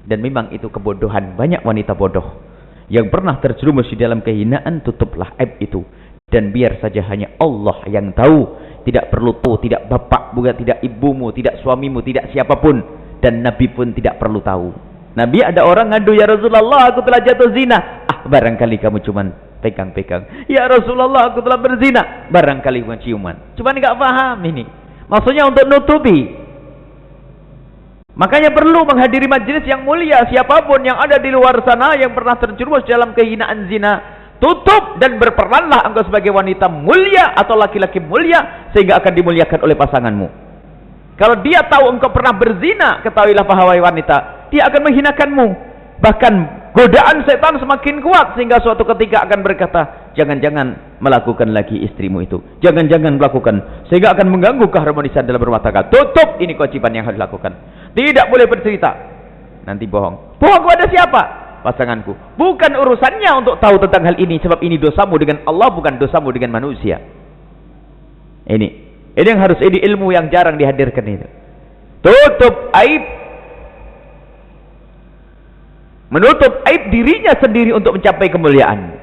Dan memang itu kebodohan. Banyak wanita bodoh yang pernah terjerumus di dalam kehinaan. Tutuplah aib itu, dan biar saja hanya Allah yang tahu. Tidak perlu tahu, tidak bapak, bukan tidak ibumu, tidak suamimu, tidak siapapun, dan Nabi pun tidak perlu tahu. Nabi ada orang ngadu, ya Rasulullah aku telah jatuh zina. Barangkali kamu cuman pegang-pegang. Ya Rasulullah aku telah berzina. Barangkali bukan ciuman. Cuman nggak paham ini. Maksudnya untuk nutupi. Makanya perlu menghadiri majelis yang mulia. Siapapun yang ada di luar sana yang pernah terjerumus dalam kehinaan zina, tutup dan berperanlah engkau sebagai wanita mulia atau laki-laki mulia, sehingga akan dimuliakan oleh pasanganmu. Kalau dia tahu engkau pernah berzina, ketahuilah wahai wanita, dia akan menghinakanmu. Bahkan godaan setan semakin kuat sehingga suatu ketika akan berkata, jangan-jangan melakukan lagi istrimu itu, jangan-jangan melakukan, sehingga akan mengganggu keharmonisan dalam rumah tangga. Tutup, ini kewajiban yang harus dilakukan. Tidak boleh bercerita. Nanti bohong. Bohong kepada siapa? Pasanganku. Bukan urusannya untuk tahu tentang hal ini, sebab ini dosamu dengan Allah, bukan dosamu dengan manusia. Ini yang harus, ini ilmu yang jarang dihadirkan itu. Tutup aib. Menutup aib dirinya sendiri untuk mencapai kemuliaan.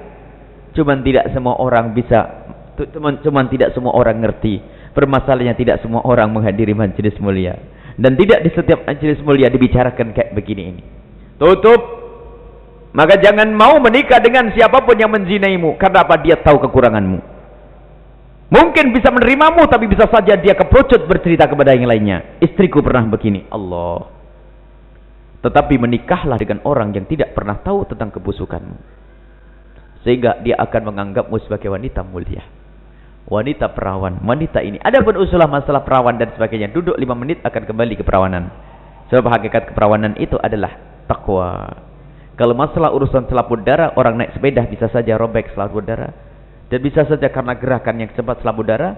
Cuman tidak semua orang bisa, cuman tidak semua orang ngerti. Permasalahannya tidak semua orang menghadiri majelis mulia, dan tidak di setiap majelis mulia dibicarakan kayak begini ini. Tutup. Maka jangan mau menikah dengan siapapun yang menzinaimu. Karena apa? Dia tahu kekuranganmu. Mungkin bisa menerimamu, tapi bisa saja dia keprocut bercerita kepada yang lainnya. Istriku pernah begini. Allah. Tetapi menikahlah dengan orang yang tidak pernah tahu tentang kebusukanmu, sehingga dia akan menganggapmu sebagai wanita mulia, wanita perawan. Wanita ini, ada pun usulah masalah perawan dan sebagainya, duduk 5 menit akan kembali ke perawanan. Sebab hakikat keperawanan itu adalah takwa. Kalau masalah urusan selaput darah, orang naik sepeda bisa saja robek selaput darah, dan bisa saja karena gerakan yang cepat selaput darah,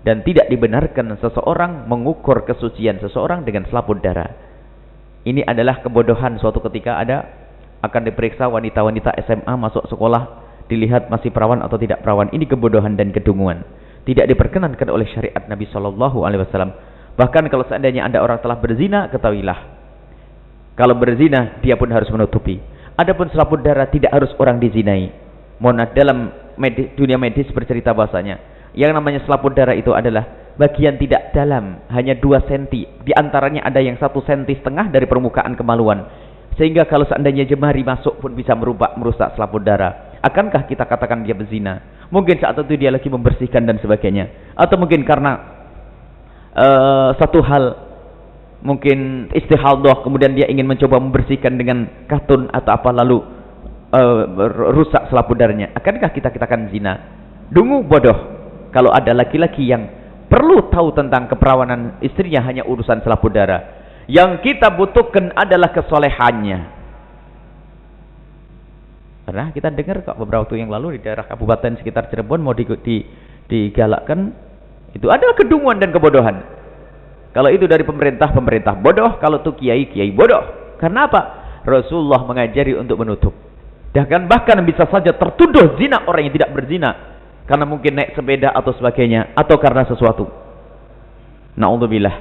dan tidak dibenarkan seseorang mengukur kesucian seseorang dengan selaput darah. Ini adalah kebodohan. Suatu ketika akan diperiksa wanita-wanita SMA masuk sekolah, dilihat masih perawan atau tidak perawan. Ini kebodohan dan kedunguan. Tidak diperkenankan oleh syariat Nabi SAW. Bahkan kalau seandainya ada orang telah berzina, ketahuilah, kalau berzina dia pun harus menutupi. Adapun selaput darah tidak harus orang dizinai. Dalam dunia medis bercerita bahasanya, yang namanya selaput darah itu adalah bagian tidak dalam, hanya 2 cm. Di antaranya ada yang 1,5 cm dari permukaan kemaluan. Sehingga kalau seandainya jemari masuk pun bisa merusak selaput darah. Akankah kita katakan dia berzina? Mungkin saat itu dia lagi membersihkan dan sebagainya. Atau mungkin karena satu hal, mungkin istihadhah, kemudian dia ingin mencoba membersihkan dengan katun atau apa, lalu rusak selaput darahnya. Akankah kita katakan zina? Dungu bodoh. Kalau ada laki-laki yang perlu tahu tentang keperawanan istrinya hanya urusan selaput darah, yang kita butuhkan adalah kesolehannya. Karena kita dengar kok beberapa waktu yang lalu di daerah kabupaten sekitar Cirebon mau digalakkan, itu adalah kedunguan dan kebodohan. Kalau itu dari pemerintah bodoh, kalau itu kiai bodoh. Karena apa? Rasulullah mengajari untuk menutup. Bahkan bisa saja tertuduh zina orang yang tidak berzina, karena mungkin naik sepeda atau sebagainya, atau karena sesuatu. Na'udzubillah.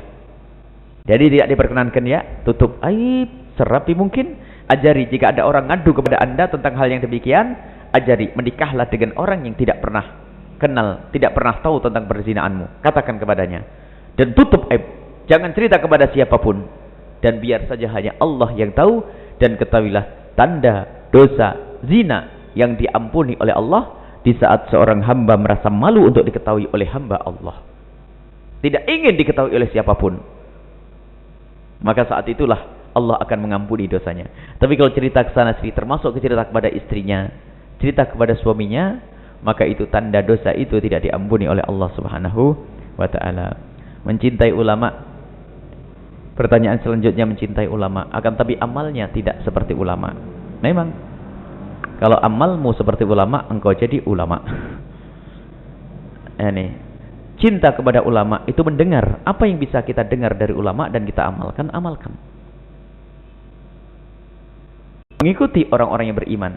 Jadi tidak diperkenankan ya. Tutup aib serapi mungkin. Ajari jika ada orang ngadu kepada anda tentang hal yang demikian, ajari menikahlah dengan orang yang tidak pernah kenal, tidak pernah tahu tentang perzinaanmu. Katakan kepadanya. Dan tutup aib. Jangan cerita kepada siapapun. Dan biar saja hanya Allah yang tahu. Dan ketahuilah tanda dosa zina yang diampuni oleh Allah di saat seorang hamba merasa malu untuk diketahui oleh hamba Allah, tidak ingin diketahui oleh siapapun, maka saat itulah Allah akan mengampuni dosanya. Tapi kalau cerita ke sana sini, termasuk cerita kepada istrinya, cerita kepada suaminya, maka itu tanda dosa itu tidak diampuni oleh Allah Subhanahu wa taala. Mencintai ulama, pertanyaan selanjutnya mencintai ulama, akan tapi amalnya tidak seperti ulama. Memang kalau amalmu seperti ulama, engkau jadi ulama. Ini cinta kepada ulama itu mendengar apa yang bisa kita dengar dari ulama dan kita amalkan. Mengikuti orang-orang yang beriman,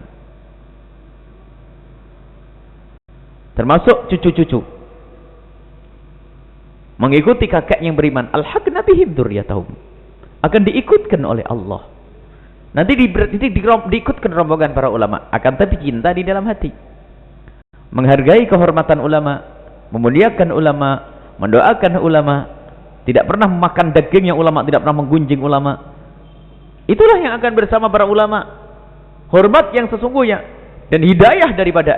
termasuk cucu-cucu. Mengikuti kakek yang beriman, alhaqna bihim dzurriyyatahum, akan diikutkan oleh Allah. Nanti diikutkan rombongan para ulama, akan tapi cinta di dalam hati. Menghargai kehormatan ulama, memuliakan ulama, mendoakan ulama, tidak pernah memakan dagingnya ulama, tidak pernah menggunjing ulama. Itulah yang akan bersama para ulama. Hormat yang sesungguhnya dan hidayah daripada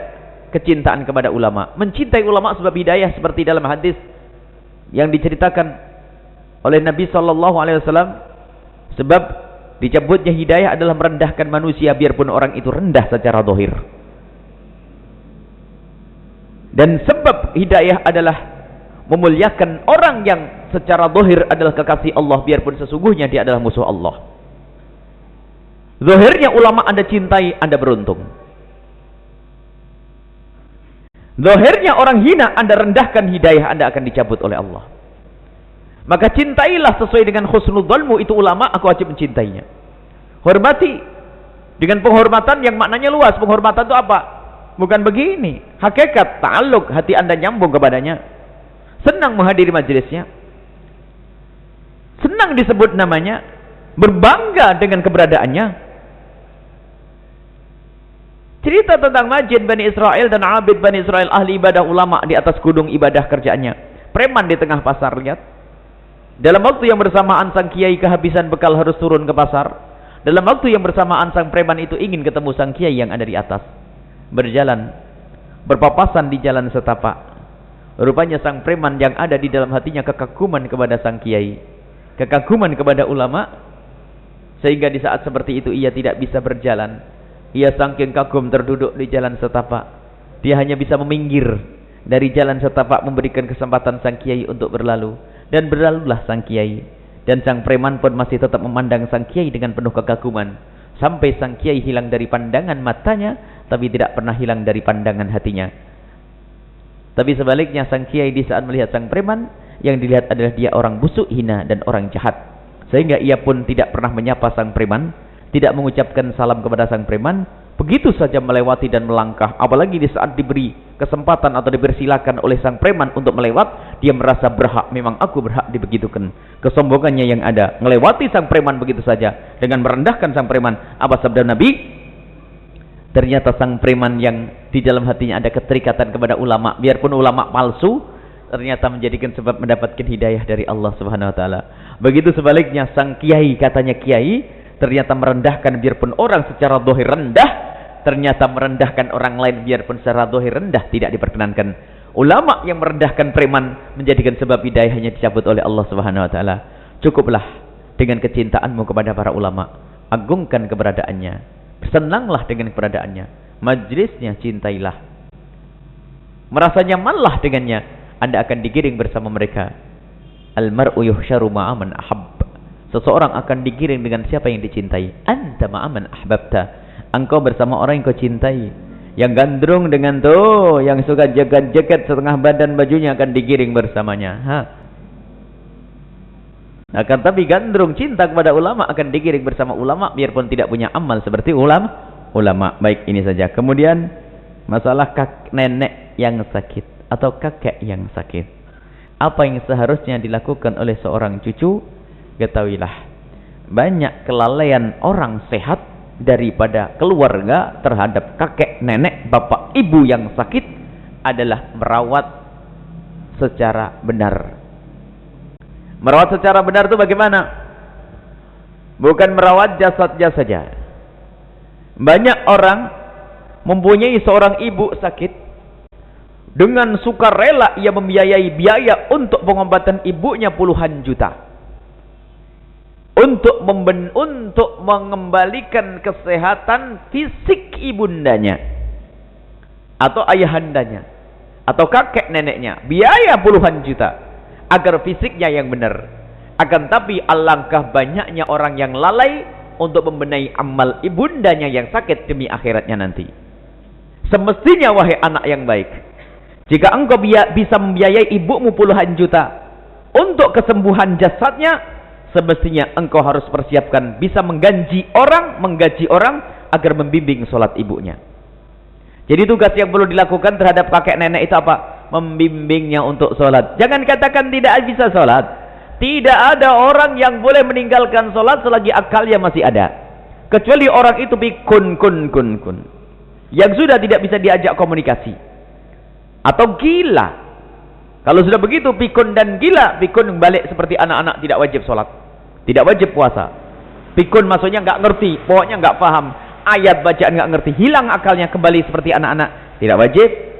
kecintaan kepada ulama. Mencintai ulama sebab hidayah, seperti dalam hadis yang diceritakan oleh Nabi SAW, sebab dicabutnya hidayah adalah merendahkan manusia biarpun orang itu rendah secara zahir. Dan sebab hidayah adalah memuliakan orang yang secara zahir adalah kekasih Allah biarpun sesungguhnya dia adalah musuh Allah. Zahirnya ulama Anda cintai, Anda beruntung. Zahirnya orang hina, Anda rendahkan, hidayah Anda akan dicabut oleh Allah. Maka cintailah sesuai dengan husnudzonmu, itu ulama, aku wajib mencintainya. Hormati dengan penghormatan yang maknanya luas. Penghormatan itu apa? Bukan begini. Hakikat, ta'alluq, hati Anda nyambung kepadanya. Senang menghadiri majelisnya. Senang disebut namanya. Berbangga dengan keberadaannya. Cerita tentang Majid Bani Israel dan Abid Bani Israel, ahli ibadah ulama di atas gunung ibadah kerjaannya. Preman di tengah pasar, lihat. Dalam waktu yang bersamaan sang kiai kehabisan bekal harus turun ke pasar. Dalam waktu yang bersamaan sang preman itu ingin ketemu sang kiai yang ada di atas. Berjalan, berpapasan di jalan setapak. Rupanya sang preman yang ada di dalam hatinya kekaguman kepada sang kiai, kekaguman kepada ulama, sehingga di saat seperti itu ia tidak bisa berjalan. Ia saking kagum terduduk di jalan setapak. Dia hanya bisa meminggir dari jalan setapak, memberikan kesempatan sang kiai untuk berlalu. Dan berlalulah sang kiai. Dan sang preman pun masih tetap memandang sang kiai dengan penuh kekaguman. Sampai sang kiai hilang dari pandangan matanya, tapi tidak pernah hilang dari pandangan hatinya. Tapi sebaliknya sang kiai di saat melihat sang preman, yang dilihat adalah dia orang busuk, hina, dan orang jahat. Sehingga ia pun tidak pernah menyapa sang preman, tidak mengucapkan salam kepada sang preman, begitu saja melewati dan melangkah. Apalagi di saat diberi kesempatan atau dipersilakan oleh sang preman untuk melewat, dia merasa berhak, memang aku berhak dibegitukan. Kesombongannya yang ada, melewati sang preman begitu saja dengan merendahkan sang preman. Apa sabda Nabi? Ternyata sang preman yang di dalam hatinya ada keterikatan kepada ulama, biarpun ulama palsu, ternyata menjadikan sebab mendapatkan hidayah dari Allah Subhanahu wa taala. Begitu sebaliknya sang kiai, katanya kiai ternyata merendahkan biarpun orang secara zahir rendah, ternyata merendahkan orang lain biarpun secara zahir rendah, tidak diperkenankan. Ulama yang merendahkan preman menjadikan sebab hidayahnya dicabut oleh Allah Subhanahu wa taala. Cukuplah dengan kecintaanmu kepada para ulama, agungkan keberadaannya, senanglah dengan keberadaannya, majlisnya cintailah, merasa nyamanlah dengannya, Anda akan digiring bersama mereka. Al-mar'u yuhsyaru ma'a man ahab. Seseorang akan digiring dengan siapa yang dicintai. Anta ma'aman ahbabta. Engkau bersama orang yang kau cintai. Yang gandrung dengan tuh, yang suka jagat-jagat setengah badan bajunya, akan digiring bersamanya. Akan tapi gandrung cinta kepada ulama akan digiring bersama ulama biarpun tidak punya amal seperti ulama. Baik, ini saja. Kemudian masalah nenek yang sakit atau kakek yang sakit. Apa yang seharusnya dilakukan oleh seorang cucu? Ketahuilah, banyak kelalaian orang sehat daripada keluarga terhadap kakek, nenek, bapak, ibu yang sakit adalah merawat secara benar. Merawat secara benar itu bagaimana? Bukan merawat jasadnya saja. Banyak orang mempunyai seorang ibu sakit, dengan sukarela ia membiayai biaya untuk pengobatan ibunya puluhan juta. Untuk mengembalikan kesehatan fisik ibundanya. atau ayahandanya atau kakek neneknya biaya puluhan juta agar fisiknya yang benar. Akan tapi alangkah banyaknya orang yang lalai untuk membenahi amal ibundanya yang sakit demi akhiratnya nanti. Semestinya wahai anak yang baik, jika engkau bisa membiayai ibumu puluhan juta untuk kesembuhan jasadnya, semestinya engkau harus persiapkan bisa menggaji orang agar membimbing sholat ibunya. Jadi tugas yang perlu dilakukan terhadap kakek nenek itu apa? Membimbingnya untuk sholat. Jangan katakan tidak bisa sholat. Tidak ada orang yang boleh meninggalkan sholat selagi akalnya masih ada, kecuali orang itu pikun yang sudah tidak bisa diajak komunikasi atau gila. Kalau sudah begitu pikun dan gila, pikun balik seperti anak-anak, tidak wajib sholat, tidak wajib puasa. Pikun maksudnya nggak ngerti, pokoknya nggak paham ayat bacaan, nggak ngerti, hilang akalnya, kembali seperti anak-anak, tidak wajib.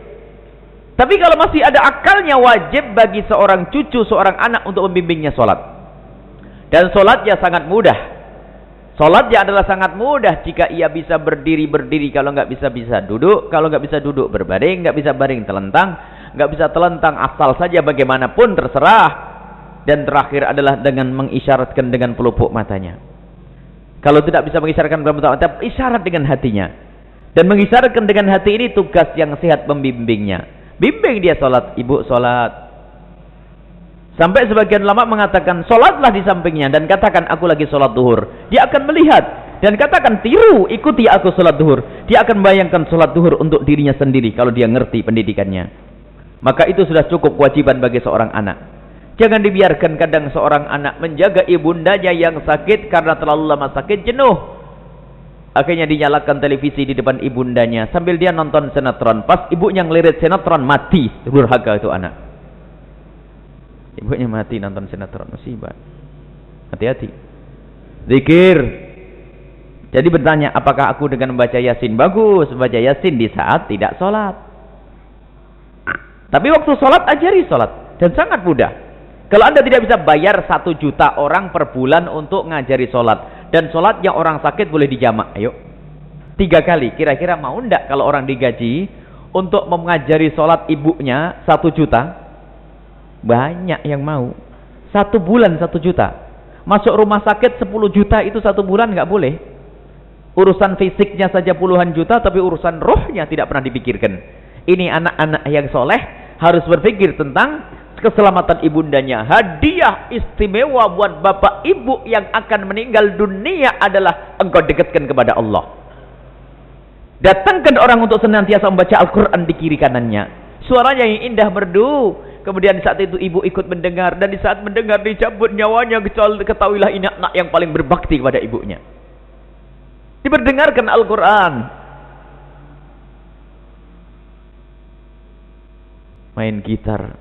Tapi kalau masih ada akalnya, wajib bagi seorang cucu, seorang anak untuk membimbingnya sholat. Dan sholatnya sangat mudah. Sholatnya adalah sangat mudah jika ia bisa berdiri, kalau nggak bisa duduk, kalau nggak bisa duduk berbaring, nggak bisa baring telentang, nggak bisa telentang asal saja bagaimanapun terserah. Dan terakhir adalah dengan mengisyaratkan dengan pelupuk matanya. Kalau tidak bisa mengisyaratkan dengan pelupuk mata, isyarat dengan hatinya. Dan mengisyaratkan dengan hati ini tugas yang sehat membimbingnya. Bimbing dia sholat, ibu sholat. Sampai sebagian ulama mengatakan sholatlah di sampingnya dan katakan aku lagi sholat duhur. Dia akan melihat dan katakan tiru, ikuti aku sholat duhur. Dia akan membayangkan sholat duhur untuk dirinya sendiri kalau dia ngerti pendidikannya. Maka itu sudah cukup kewajiban bagi seorang anak. Jangan dibiarkan kadang seorang anak menjaga ibundanya yang sakit karena terlalu lama sakit, jenuh. Akhirnya dinyalakan televisi di depan ibundanya sambil dia nonton sinetron. Pas ibunya ngelirik sinetron, mati. Durhaka itu anak. Ibunya mati nonton sinetron, musibah. Hati-hati. Zikir. Jadi bertanya, apakah aku dengan membaca Yasin? Bagus, membaca Yasin di saat tidak sholat. Tapi waktu sholat, ajari sholat. Dan sangat mudah. Kalau anda tidak bisa bayar 1 juta orang per bulan untuk ngajari sholat, dan sholatnya orang sakit boleh dijamak, ayo 3 kali, kira-kira mau ndak kalau orang digaji untuk mengajari sholat ibunya 1 juta? Banyak yang mau. 1 bulan 1 juta. Masuk rumah sakit 10 juta itu 1 bulan nggak boleh. Urusan fisiknya saja puluhan juta, tapi urusan rohnya tidak pernah dipikirkan. Ini anak-anak yang soleh harus berpikir tentang keselamatan ibundanya. Hadiah istimewa buat bapak ibu yang akan meninggal dunia adalah engkau dekatkan kepada Allah. Datangkan orang untuk senantiasa membaca Al-Quran di kiri kanannya. Suaranya yang indah merdu. Kemudian saat itu ibu ikut mendengar, dan di saat mendengar dicabut nyawanya, ketahuilah ini anak yang paling berbakti kepada ibunya. Diperdengarkan Al-Quran. Main gitar,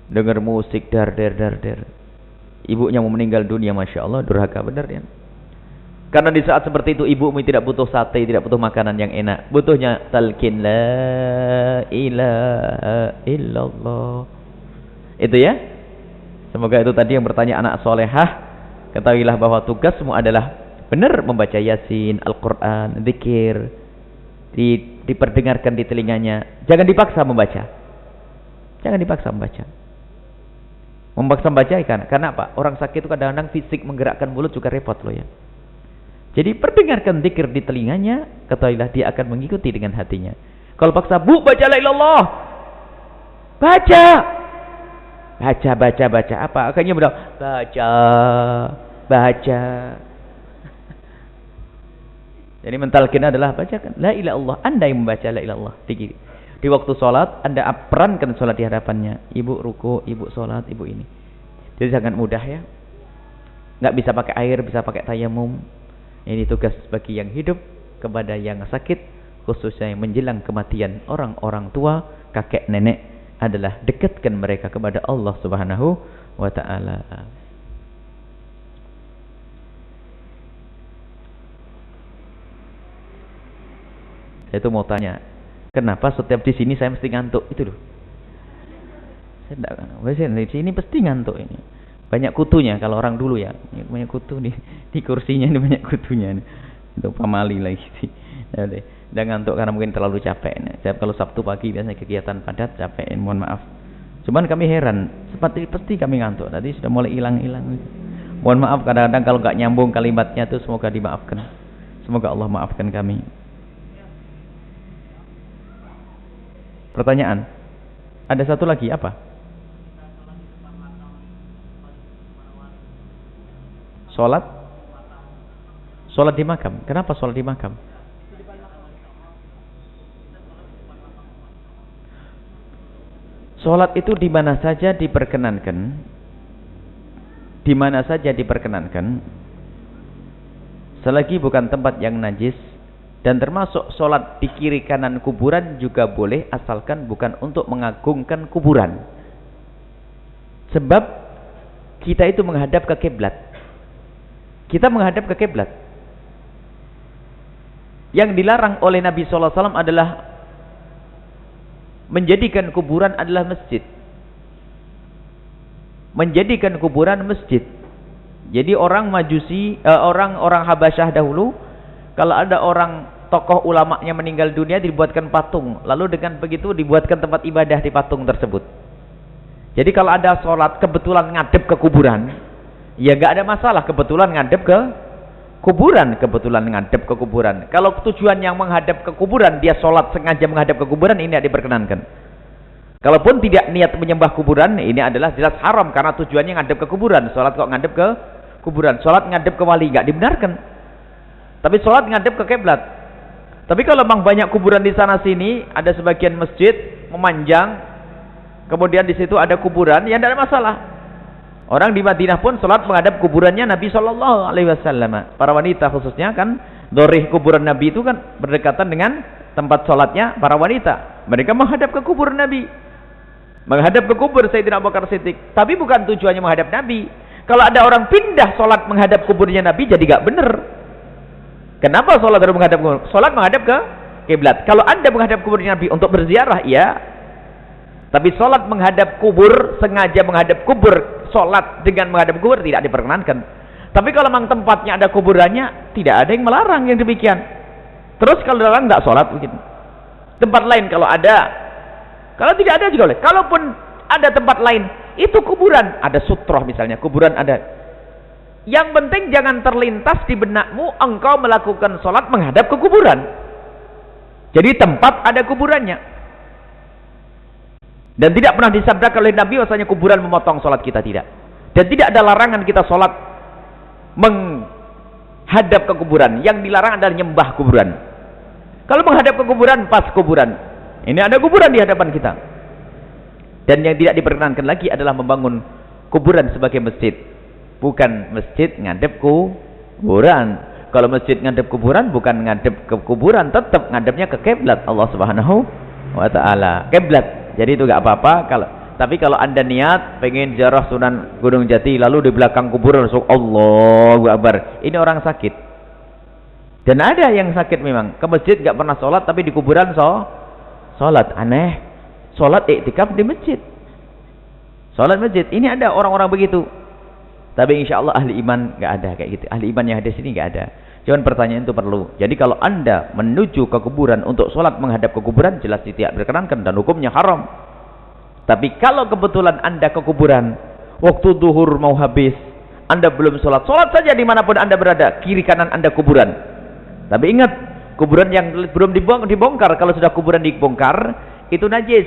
dengar musik, dar. Ibunya mau meninggal dunia, masya Allah, durhaka benar ya. Karena di saat seperti itu ibumu tidak butuh sate, tidak butuh makanan yang enak, butuhnya talqin la ilaha illallah. Itu ya. Semoga itu tadi yang bertanya anak solehah, ketahuilah bahwa tugasmu adalah benar membaca Yasin, Al-Quran, zikir, diperdengarkan di telinganya. Jangan dipaksa membaca. Jangan dipaksa membaca. Memaksa membaca karena apa? Orang sakit itu kadang-kadang fisik menggerakkan mulut juga repot loh ya. Jadi perdengarkan zikir di telinganya, ketahuilah dia akan mengikuti dengan hatinya. Kalau paksa, bu baca la ilallah, baca. Apa? Akhirnya mudah baca. Jadi mentalkin adalah bacakan la ilaha illallah. Anda yang membaca la ilaha illallah di waktu sholat, anda perankan sholat di hadapannya. Ibu ruku, ibu sholat, ibu ini. Jadi sangat mudah ya. Nggak bisa pakai air, bisa pakai tayamum. Ini tugas bagi yang hidup kepada yang sakit, khususnya yang menjelang kematian orang-orang tua, kakek nenek, adalah dekatkan mereka kepada Allah Subhanahu wa ta'ala. Saya itu mau tanya, kenapa setiap di sini saya mesti ngantuk? Itu loh. Saya tidak, di sini pasti ngantuk ini. Banyak kutunya kalau orang dulu ya. Banyak kutu di kursinya ini, banyak kutunya. Untuk pamali lagi sih. Udah ngantuk karena mungkin terlalu capek. Saya kalau Sabtu pagi biasanya kegiatan padat, capek, mohon maaf. Cuman kami heran, pasti kami ngantuk. Tadi sudah mulai hilang-hilang. Mohon maaf kadang-kadang kalau nggak nyambung kalimatnya itu, semoga dimaafkan. Semoga Allah maafkan kami. Pertanyaan. Ada satu lagi apa? Sholat di makam. Kenapa sholat di makam? Sholat itu di mana saja diperkenankan. Di mana saja diperkenankan. Selagi bukan tempat yang najis. Dan termasuk sholat di kiri kanan kuburan juga boleh, asalkan bukan untuk mengagungkan kuburan. Sebab kita itu menghadap ke kiblat. Kita menghadap ke kiblat. Yang dilarang oleh Nabi SAW adalah menjadikan kuburan adalah masjid. Menjadikan kuburan masjid. Jadi orang Majusi, orang Habasyah dahulu, kalau ada orang tokoh ulamanya meninggal dunia, dibuatkan patung. Lalu dengan begitu dibuatkan tempat ibadah di patung tersebut. Jadi kalau ada sholat kebetulan ngadep ke kuburan, ya nggak ada masalah, kebetulan ngadep ke kuburan, kebetulan ngadep ke kuburan. Kalau tujuan yang menghadap ke kuburan, dia sholat sengaja menghadap ke kuburan, ini tidak diperkenankan. Kalaupun tidak niat menyembah kuburan, ini adalah jelas haram karena tujuannya ngadep ke kuburan. Sholat kok ngadep ke kuburan, sholat ngadep ke wali, nggak dibenarkan. Tapi sholat ngadep ke kiblat. Tapi kalau memang banyak kuburan di sana sini, ada sebagian masjid memanjang, kemudian di situ ada kuburan, ya tidak ada masalah. Orang di Madinah pun sholat menghadap kuburannya Nabi SAW. Para wanita khususnya kan, dorih kuburan Nabi itu kan berdekatan dengan tempat sholatnya para wanita. Mereka menghadap ke kuburan Nabi, menghadap ke kubur Sayyidina Abu Bakar Siddiq. Tapi bukan tujuannya menghadap Nabi. Kalau ada orang pindah sholat menghadap kuburnya Nabi, jadi gak benar. Kenapa sholat harus menghadap kubur? Sholat menghadap ke kiblat. Kalau anda menghadap kuburnya Nabi untuk berziarah, iya. Tapi sholat menghadap kubur, sengaja menghadap kubur, sholat dengan menghadap kubur tidak diperkenankan. Tapi kalau memang tempatnya ada kuburannya, tidak ada yang melarang yang demikian. Terus kalau dilarang tidak sholat begitu. Tempat lain kalau ada, kalau tidak ada juga boleh. Kalaupun ada tempat lain, itu kuburan, ada sutroh misalnya, kuburan ada. Yang penting jangan terlintas di benakmu engkau melakukan sholat menghadap ke kuburan. Jadi tempat ada kuburannya. Dan tidak pernah disabdakan oleh Nabi bahwasanya kuburan memotong sholat kita, tidak. Dan tidak ada larangan kita sholat menghadap ke kuburan. Yang dilarang adalah nyembah kuburan. Kalau menghadap ke kuburan, pas kuburan. Ini ada kuburan di hadapan kita. Dan yang tidak diperkenankan lagi adalah membangun kuburan sebagai masjid. Bukan masjid ngadep kuburan. Kalau masjid ngadep kuburan, bukan ngadep ke kuburan, tetap ngadepnya ke kiblat Allah Subhanahu wa taala. Kiblat. Jadi itu enggak apa-apa tapi kalau Anda niat pengen ziarah Sunan Gunung Jati lalu di belakang kuburan langsung Allahu Akbar. Ini orang sakit. Dan ada yang sakit memang, ke masjid enggak pernah sholat tapi di kuburan sholat. Aneh. Sholat iktikaf di masjid. Sholat masjid. Ini ada orang-orang begitu. Tapi insya Allah ahli iman nggak ada kayak gitu. Ahli iman yang ada sini nggak ada. Cuman pertanyaan itu perlu. Jadi kalau anda menuju ke kuburan untuk sholat menghadap ke kuburan, jelas tidak diperkenankan dan hukumnya haram. Tapi kalau kebetulan anda ke kuburan, waktu duhur mau habis, anda belum sholat, sholat saja dimanapun anda berada, kiri kanan anda kuburan. Tapi ingat, kuburan yang belum dibongkar, kalau sudah kuburan dibongkar, itu najis.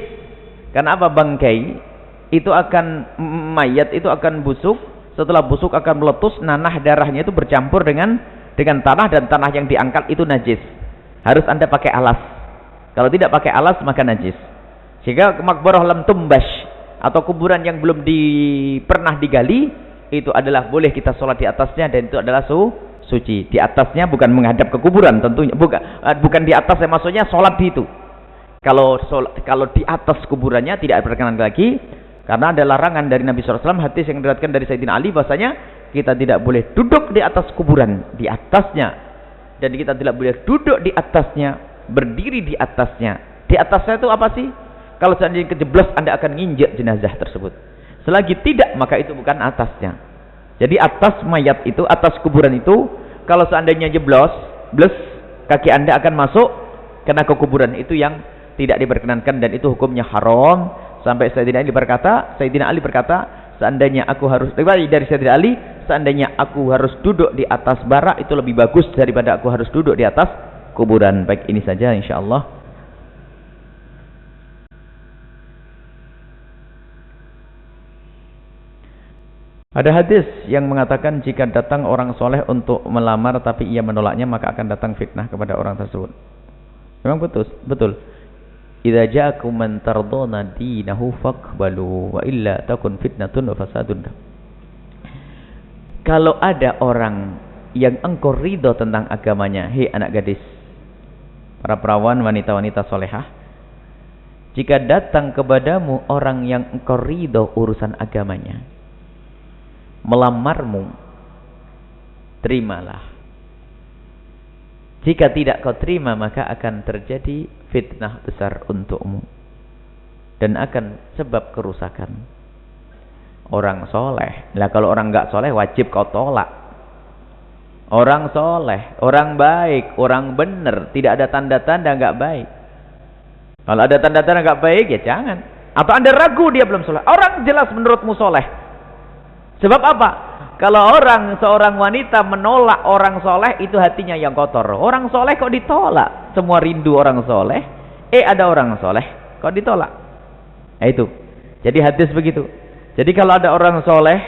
Karena apa? Bangkai itu akan, mayat itu akan busuk. Setelah busuk akan meletus, nanah darahnya itu bercampur dengan tanah, dan tanah yang diangkat itu najis. Harus anda pakai alas. Kalau tidak pakai alas maka najis. Sehingga makbarah lam tumbash atau kuburan yang belum pernah digali, itu adalah boleh kita sholat di atasnya, dan itu adalah suci. Di atasnya bukan menghadap ke kuburan tentunya, bukan di atasnya, maksudnya sholat di itu. Kalau di atas kuburannya tidak diperkenankan lagi. Karena ada larangan dari Nabi SAW, hadis yang diriwayatkan dari Sayyidina Ali, bahwasanya kita tidak boleh duduk di atas kuburan, di atasnya. Dan kita tidak boleh duduk di atasnya, berdiri di atasnya. Di atasnya itu apa sih? Kalau seandainya kejeblos, anda akan nginjek jenazah tersebut. Selagi tidak, maka itu bukan atasnya. Jadi atas mayat itu, atas kuburan itu, kalau seandainya jeblos, blus, kaki Anda akan masuk kena ke kuburan. Itu yang tidak diperkenankan dan itu hukumnya haram. Sampai Sayyidina Ali berkata, seandainya aku harus dari Sayyidina Ali, seandainya aku harus duduk di atas bara itu lebih bagus daripada aku harus duduk di atas kuburan. Baik, ini saja insyaallah. Ada hadis yang mengatakan jika datang orang soleh untuk melamar tapi ia menolaknya, maka akan datang fitnah kepada orang tersebut. Memang betul. Idza ja'akum man tardawna dinahu faqbalu wa illa takun fitnatun wa fasadun. Kalau ada orang yang engkau ridho tentang agamanya, hei anak gadis, para perawan, wanita-wanita solehah, jika datang kepadamu orang yang engkau ridho urusan agamanya, melamarmu, terimalah. Jika tidak kau terima, maka akan terjadi fitnah besar untukmu dan akan sebab kerusakan. Orang soleh, lah kalau orang enggak soleh wajib kau tolak. Orang soleh, orang baik, orang benar, tidak ada tanda-tanda enggak baik. Kalau ada tanda-tanda enggak baik, ya jangan. Atau Anda ragu dia belum soleh. Orang jelas menurutmu soleh. Sebab apa? Kalau seorang wanita menolak orang soleh, itu hatinya yang kotor. Orang soleh kok ditolak? Semua rindu orang soleh. Ada orang soleh kok ditolak? Nah itu. Jadi hadis begitu. Jadi kalau ada orang soleh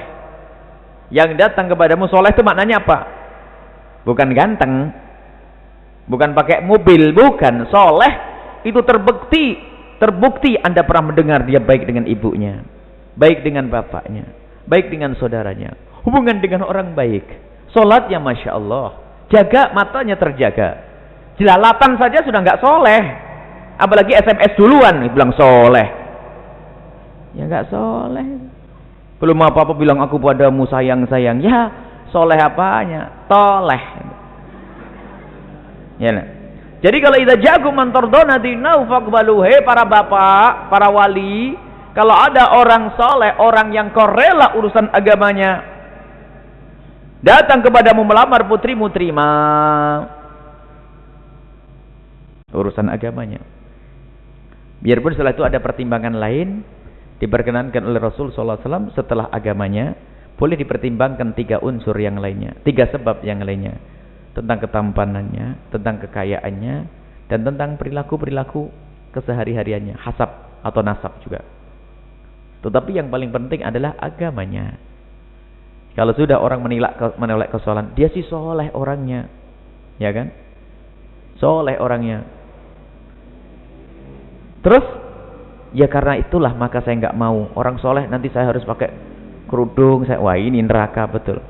yang datang kepadamu, soleh itu maknanya apa? Bukan ganteng, bukan pakai mobil, bukan. Soleh itu terbukti Anda pernah mendengar dia baik dengan ibunya, baik dengan bapaknya, baik dengan saudaranya, hubungan dengan orang baik, sholatnya masya Allah, jaga matanya terjaga, jelalatan saja sudah nggak soleh, apalagi SMS duluan bilang soleh, ya nggak soleh. Belum apa-apa bilang aku padamu sayang, ya soleh apanya, toleh. Ya nah. Jadi kalau idza ja'akum man tardawna dinahu faqbalu, hei para bapak, para wali, kalau ada orang soleh, orang yang kau rela urusan agamanya, datang kepadamu melamar putrimu, terima urusan agamanya. Biarpun setelah itu ada pertimbangan lain, diperkenankan oleh Rasul SAW setelah agamanya, boleh dipertimbangkan 3 unsur yang lainnya, 3 sebab yang lainnya, tentang ketampanannya, tentang kekayaannya, dan tentang perilaku-perilaku kesehari-hariannya, hasab atau nasab juga. Tetapi yang paling penting adalah agamanya. Kalau sudah orang menolak kesalahan, dia sih soleh orangnya, ya kan? Soleh orangnya. Terus, ya karena itulah maka saya nggak mau orang soleh nanti saya harus pakai kerudung. Wah ini neraka betul.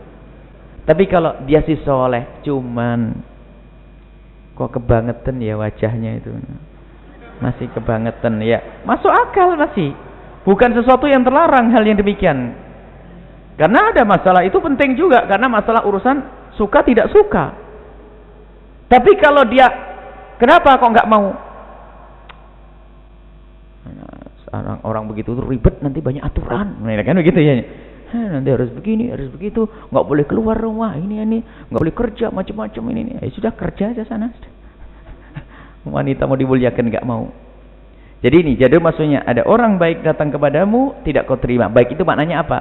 Tapi kalau dia sih soleh, cuman kok kebangetan ya wajahnya itu, masih kebangetan ya, masuk akal masih. Bukan sesuatu yang terlarang hal yang demikian. Karena ada masalah itu penting juga, karena masalah urusan suka tidak suka. Tapi kalau dia, kenapa kok nggak mau? Orang begitu ribet, nanti banyak aturan, kan begitu ya. Nanti harus begini, harus begitu, nggak boleh keluar rumah, ini, nggak boleh kerja macam-macam ini. Sudah kerja aja sana. Wanita mau dimuliakan nggak mau. Jadi ini, jadi maksudnya ada orang baik datang kepadamu, tidak kau terima. Baik itu maknanya apa?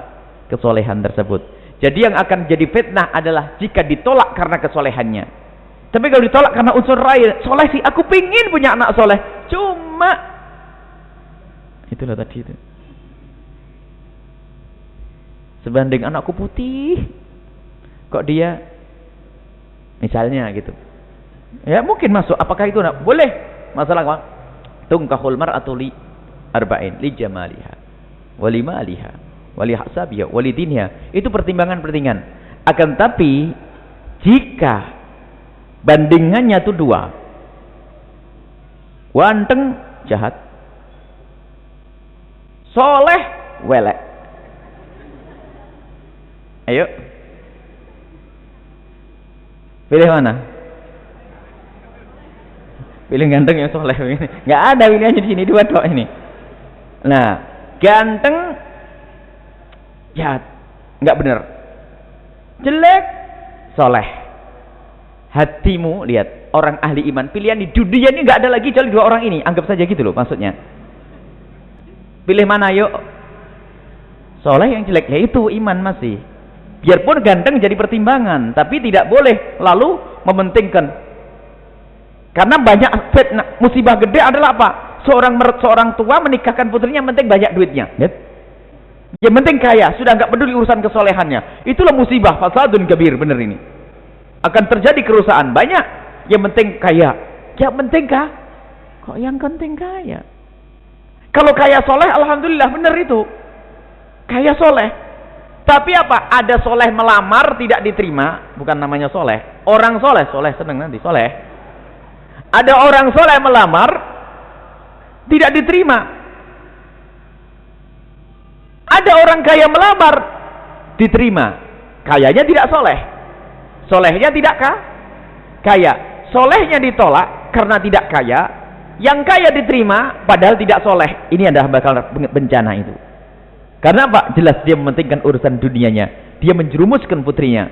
Kesolehan tersebut. Jadi yang akan jadi fitnah adalah jika ditolak karena kesolehannya. Tapi kalau ditolak karena unsur lain, soleh sih, aku pingin punya anak soleh, cuma itulah tadi itu. Sebanding anakku putih, kok dia misalnya gitu. Ya mungkin masuk. Apakah itu boleh? Masalah apa? Tungkahul mar'atu li arba'in, li jamaliha, wa li maliha, wa li hasabiha, wa li dinha. Itu pertimbangan-pertimbangan. Akan tapi jika bandingannya itu 2, ganteng jahat, soleh welek, ayo pilih mana? Pilih ganteng yang soleh ini. Nggak ada pilihannya di sini, 2 tok ini. Nah, ganteng jahat, nggak bener. Jelek soleh. hatimu, lihat orang ahli iman, pilihan di dunia ini nggak ada lagi kecuali dua orang ini, anggap saja gitu loh maksudnya. Pilih mana yuk? Soleh yang jelek, ya itu iman masih. Biarpun ganteng jadi pertimbangan, tapi tidak boleh lalu mementingkan. Karena banyak fitnah, musibah gede adalah apa? Seorang tua menikahkan putrinya, penting banyak duitnya. Yang penting kaya, sudah nggak peduli urusan kesolehannya. Itulah musibah, fasadun kabir, bener ini. Akan terjadi kerusakan banyak. Yang penting kaya. Yang penting kah? Kok yang penting kaya? Kalau kaya soleh, alhamdulillah, bener itu. Kaya soleh. Tapi apa? Ada soleh melamar tidak diterima, bukan namanya soleh. Orang soleh, soleh seneng nanti soleh. Ada orang soleh melamar tidak diterima. Ada orang kaya melamar diterima. Kayanya tidak soleh, solehnya tidak kaya. Solehnya ditolak karena tidak kaya. Yang kaya diterima padahal tidak soleh. Ini adalah bakal bencana itu. Karena apa? Jelas dia mementingkan urusan dunianya. Dia menjerumuskan putrinya.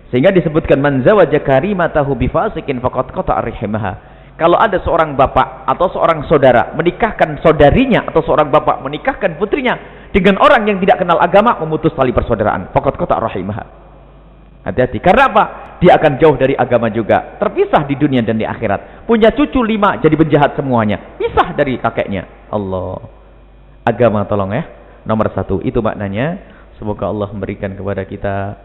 Sehingga disebutkan man zawaja karimatahu bifasikin faqad qata'a rahimaha. Kalau ada seorang bapak atau seorang saudara menikahkan saudarinya, atau seorang bapak menikahkan putrinya dengan orang yang tidak kenal agama, memutus tali persaudaraan. Faqad qata'a rahimaha. Hati-hati. Karena apa? Dia akan jauh dari agama juga. Terpisah di dunia dan di akhirat. Punya cucu 5 jadi penjahat semuanya. Pisah dari kakeknya. Allah. Agama tolong ya. Nomor 1. Itu maknanya. Semoga Allah memberikan kepada kita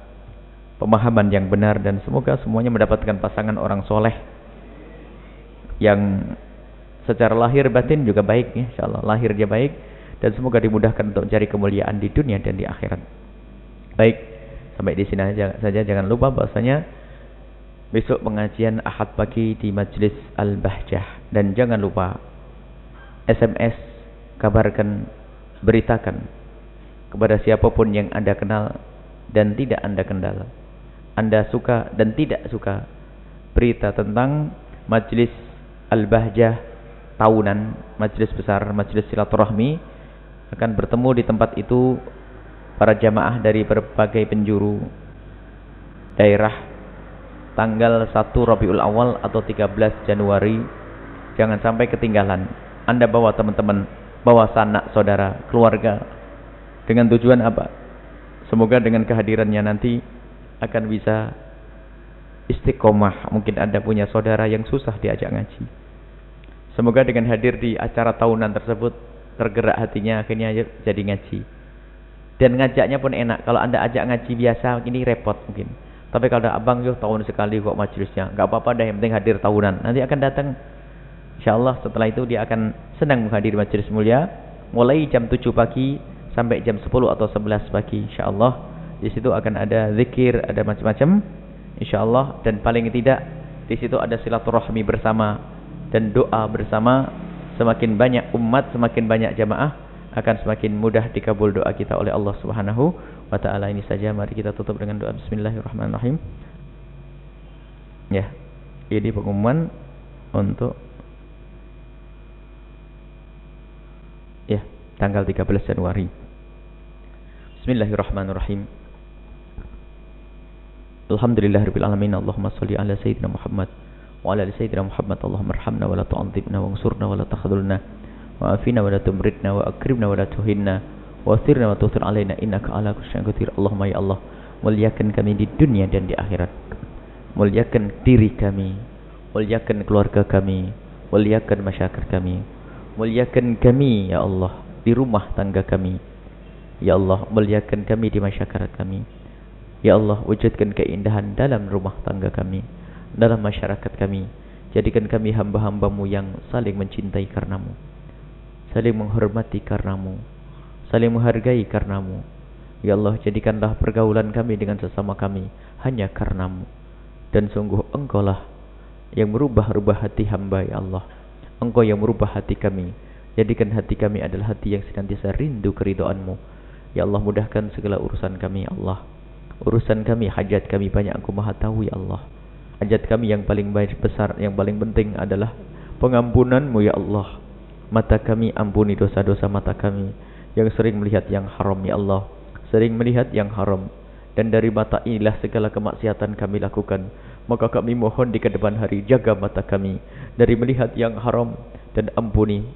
pemahaman yang benar. Dan semoga semuanya mendapatkan pasangan orang soleh. Yang secara lahir batin juga baik. InsyaAllah lahir dia baik. Dan semoga dimudahkan untuk mencari kemuliaan di dunia dan di akhirat. Baik. Sampai di sini saja. Jangan lupa bahwasanya besok pengajian Ahad pagi di Majlis Al-Bahjah. Dan jangan lupa SMS, kabarkan, beritakan kepada siapapun yang Anda kenal dan tidak Anda kenal. Anda suka dan tidak suka berita tentang Majlis Al-Bahjah tahunan, majlis besar, majlis silaturahmi. Akan bertemu di tempat itu para jamaah dari berbagai penjuru daerah tanggal 1 Rabiul Awal atau 13 Januari. Jangan sampai ketinggalan. Anda bawa teman-teman, bawa sanak saudara, keluarga. Dengan tujuan apa? Semoga dengan kehadirannya nanti akan bisa istiqomah. Mungkin Anda punya saudara yang susah diajak ngaji. Semoga dengan hadir di acara tahunan tersebut tergerak hatinya, akhirnya jadi ngaji. Dan ngajaknya pun enak. Kalau Anda ajak ngaji biasa ini repot mungkin. Tapi kalau ada abang yuk tahun sekali kok majelisnya, nggak apa-apa dah, yang penting hadir tahunan. Nanti akan datang. InsyaAllah setelah itu dia akan senang menghadiri majelis mulia. Mulai jam 7 pagi sampai jam 10 atau 11 pagi. InsyaAllah di situ akan ada zikir, ada macam-macam. InsyaAllah, dan paling tidak di situ ada silaturahmi bersama dan doa bersama. Semakin banyak umat, semakin banyak jamaah, akan semakin mudah dikabul doa kita oleh Allah Subhanahu wa ta'ala. Ini saja, mari kita tutup dengan doa bismillahirrahmanirrahim. Ya, ini pengumuman untuk tanggal 13 Januari. Bismillahirrahmanirrahim. Alhamdulillahirabbil alamin. Allahumma shalli ala sayyidina Muhammad wa ala ali sayyidina Muhammad. Allahumma arhamna wa la tu'adzibna wansurna wa la takhdzulna wa afina wa la tumritna wa akrimna wa la tuhinna wa athirna wa tuthir alaina innaka ala kulli syai'in qadir. Allahumma ya Allah, muliakan kami di dunia dan di akhirat. Muliakan diri kami, muliakan keluarga kami, muliakan masyarakat kami, muliakan kami ya Allah di rumah tangga kami. Ya Allah, muliakan kami di masyarakat kami. Ya Allah, wujudkan keindahan dalam rumah tangga kami, dalam masyarakat kami. Jadikan kami hamba-hambamu yang saling mencintai karenamu, saling menghormati karenamu, saling menghargai karenamu. Ya Allah, jadikanlah pergaulan kami dengan sesama kami hanya karenamu. Dan sungguh Engkau lah yang merubah-rubah hati hamba ya Allah. Engkau yang merubah hati kami. Jadikan hati kami adalah hati yang senantiasa rindu keridhaan-Mu. Ya Allah, mudahkan segala urusan kami ya Allah. Urusan kami, hajat kami banyak Engkau Maha tahu ya Allah. Hajat kami yang paling besar, yang paling penting adalah pengampunan-Mu ya Allah. Mata kami, ampuni dosa-dosa mata kami yang sering melihat yang haram ya Allah. Sering melihat yang haram. Dan dari mata inilah segala kemaksiatan kami lakukan. Maka kami mohon di kedepan hari jaga mata kami dari melihat yang haram, dan ampuni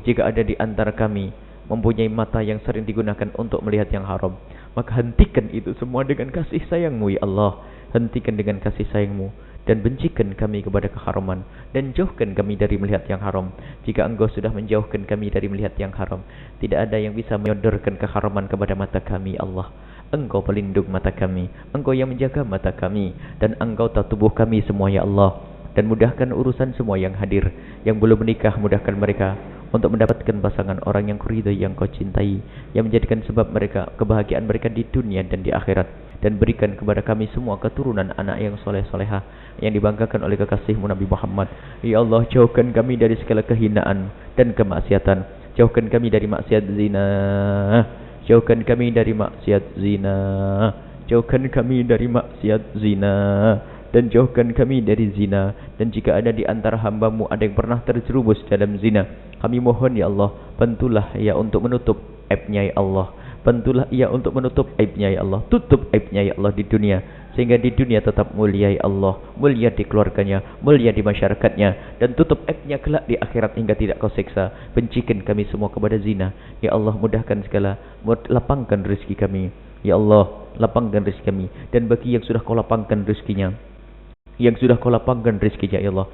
jika ada di antara kami mempunyai mata yang sering digunakan untuk melihat yang haram, maka hentikan itu semua dengan kasih sayang-Mu ya Allah. Hentikan dengan kasih sayang-Mu dan bencikan kami kepada keharaman, dan jauhkan kami dari melihat yang haram. Jika Engkau sudah menjauhkan kami dari melihat yang haram, tidak ada yang bisa menyodorkan keharaman kepada mata kami Allah. Engkau pelindung mata kami, Engkau yang menjaga mata kami, dan Engkau tahu tubuh kami semua ya Allah. Dan mudahkan urusan semua yang hadir, yang belum menikah, mudahkan mereka untuk mendapatkan pasangan orang yang Kau ridhai, yang Kau cintai, yang menjadikan sebab mereka kebahagiaan mereka di dunia dan di akhirat. Dan berikan kepada kami semua keturunan anak yang soleh-solehah, yang dibanggakan oleh kekasih-Mu Nabi Muhammad. Ya Allah, jauhkan kami dari segala kehinaan dan kemaksiatan. Jauhkan kami dari maksiat zina. Jauhkan kami dari maksiat zina. Jauhkan kami dari maksiat zina. Dan jauhkan kami dari zina. Dan jika ada di antara hamba-Mu ada yang pernah terjerumus dalam zina, kami mohon ya Allah, bantulah ya untuk menutup aibnya ya Allah. Bantulah ia untuk menutup aibnya ya Allah. Tutup aibnya ya Allah di dunia, sehingga di dunia tetap mulia ya Allah, mulia di keluarganya, mulia di masyarakatnya, dan tutup aibnya kelak di akhirat hingga tidak Kau siksa. Bencikan kami semua kepada zina ya Allah. Mudahkan segala, lapangkan rezeki kami ya Allah. Lapangkan rezeki kami, dan bagi yang sudah Kau lapangkan rezekinya, yang sudah Kau lapangkan rezekinya ya Allah,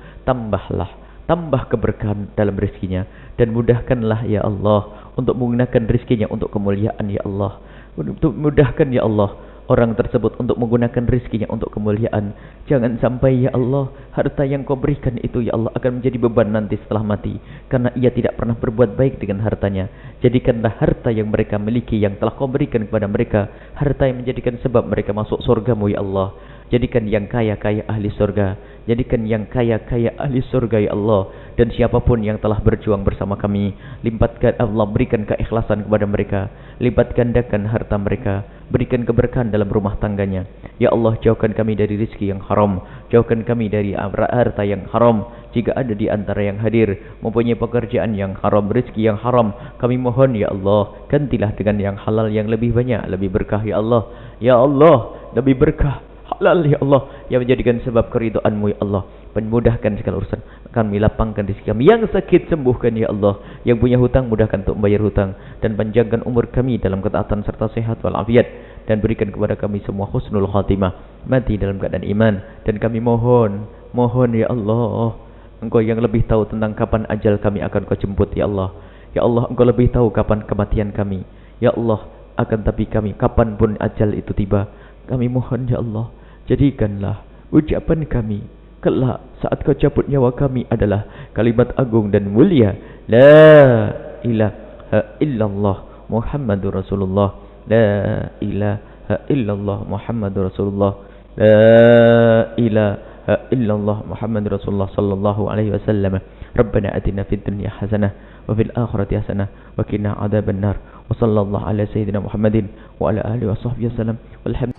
tambah keberkahan dalam rezekinya, dan mudahkanlah ya Allah untuk menggunakan rezekinya untuk kemuliaan ya Allah. Untuk mudahkan ya Allah orang tersebut untuk menggunakan rezekinya untuk kemuliaan. Jangan sampai ya Allah harta yang Kau berikan itu ya Allah akan menjadi beban nanti setelah mati, karena ia tidak pernah berbuat baik dengan hartanya. Jadikanlah harta yang mereka miliki, yang telah Kau berikan kepada mereka, harta yang menjadikan sebab mereka masuk surga-Mu ya Allah. Jadikan yang kaya-kaya ahli surga, jadikan yang kaya-kaya ahli surga ya Allah. Dan siapapun yang telah berjuang bersama kami, limpatkan Allah, berikan keikhlasan kepada mereka, lipat gandakan harta mereka, berikan keberkahan dalam rumah tangganya ya Allah. Jauhkan kami dari rezeki yang haram, jauhkan kami dari harta yang haram. Jika ada di antara yang hadir mempunyai pekerjaan yang haram, rezeki yang haram, kami mohon ya Allah, gantilah dengan yang halal yang lebih banyak, lebih berkah ya Allah. Ya Allah, lebih berkah halal ya Allah, yang menjadikan sebab keridhaan-Mu ya Allah. Memudahkan segala urusan kami, lapangkan rezeki kami. Yang sakit sembuhkan ya Allah, yang punya hutang mudahkan untuk membayar hutang, dan panjangkan umur kami dalam ketaatan serta sehat walafiat, dan berikan kepada kami semua husnul khatimah, mati dalam keadaan iman. Dan kami mohon ya Allah, Engkau yang lebih tahu tentang kapan ajal kami akan Kau jemput ya Allah. Ya Allah, Engkau lebih tahu kapan kematian kami ya Allah. Akan tapi kami, kapanpun ajal itu tiba, kami mohon ya Allah, jadikanlah ucapan kami kelak saat Kau cabut nyawa kami adalah kalimat agung dan mulia, la ilaha illallah Muhammadur Rasulullah, la ilaha illallah Muhammadur Rasulullah, la ilaha illallah Muhammadur Rasulullah sallallahu alaihi wasallam. Rabbana atina fid dunya hasanah wa fil akhirati hasanah wa qina adzabannar. Wa sallallahu ala sayyidina Muhammadin wa ala alihi wa sahbihi wasallam.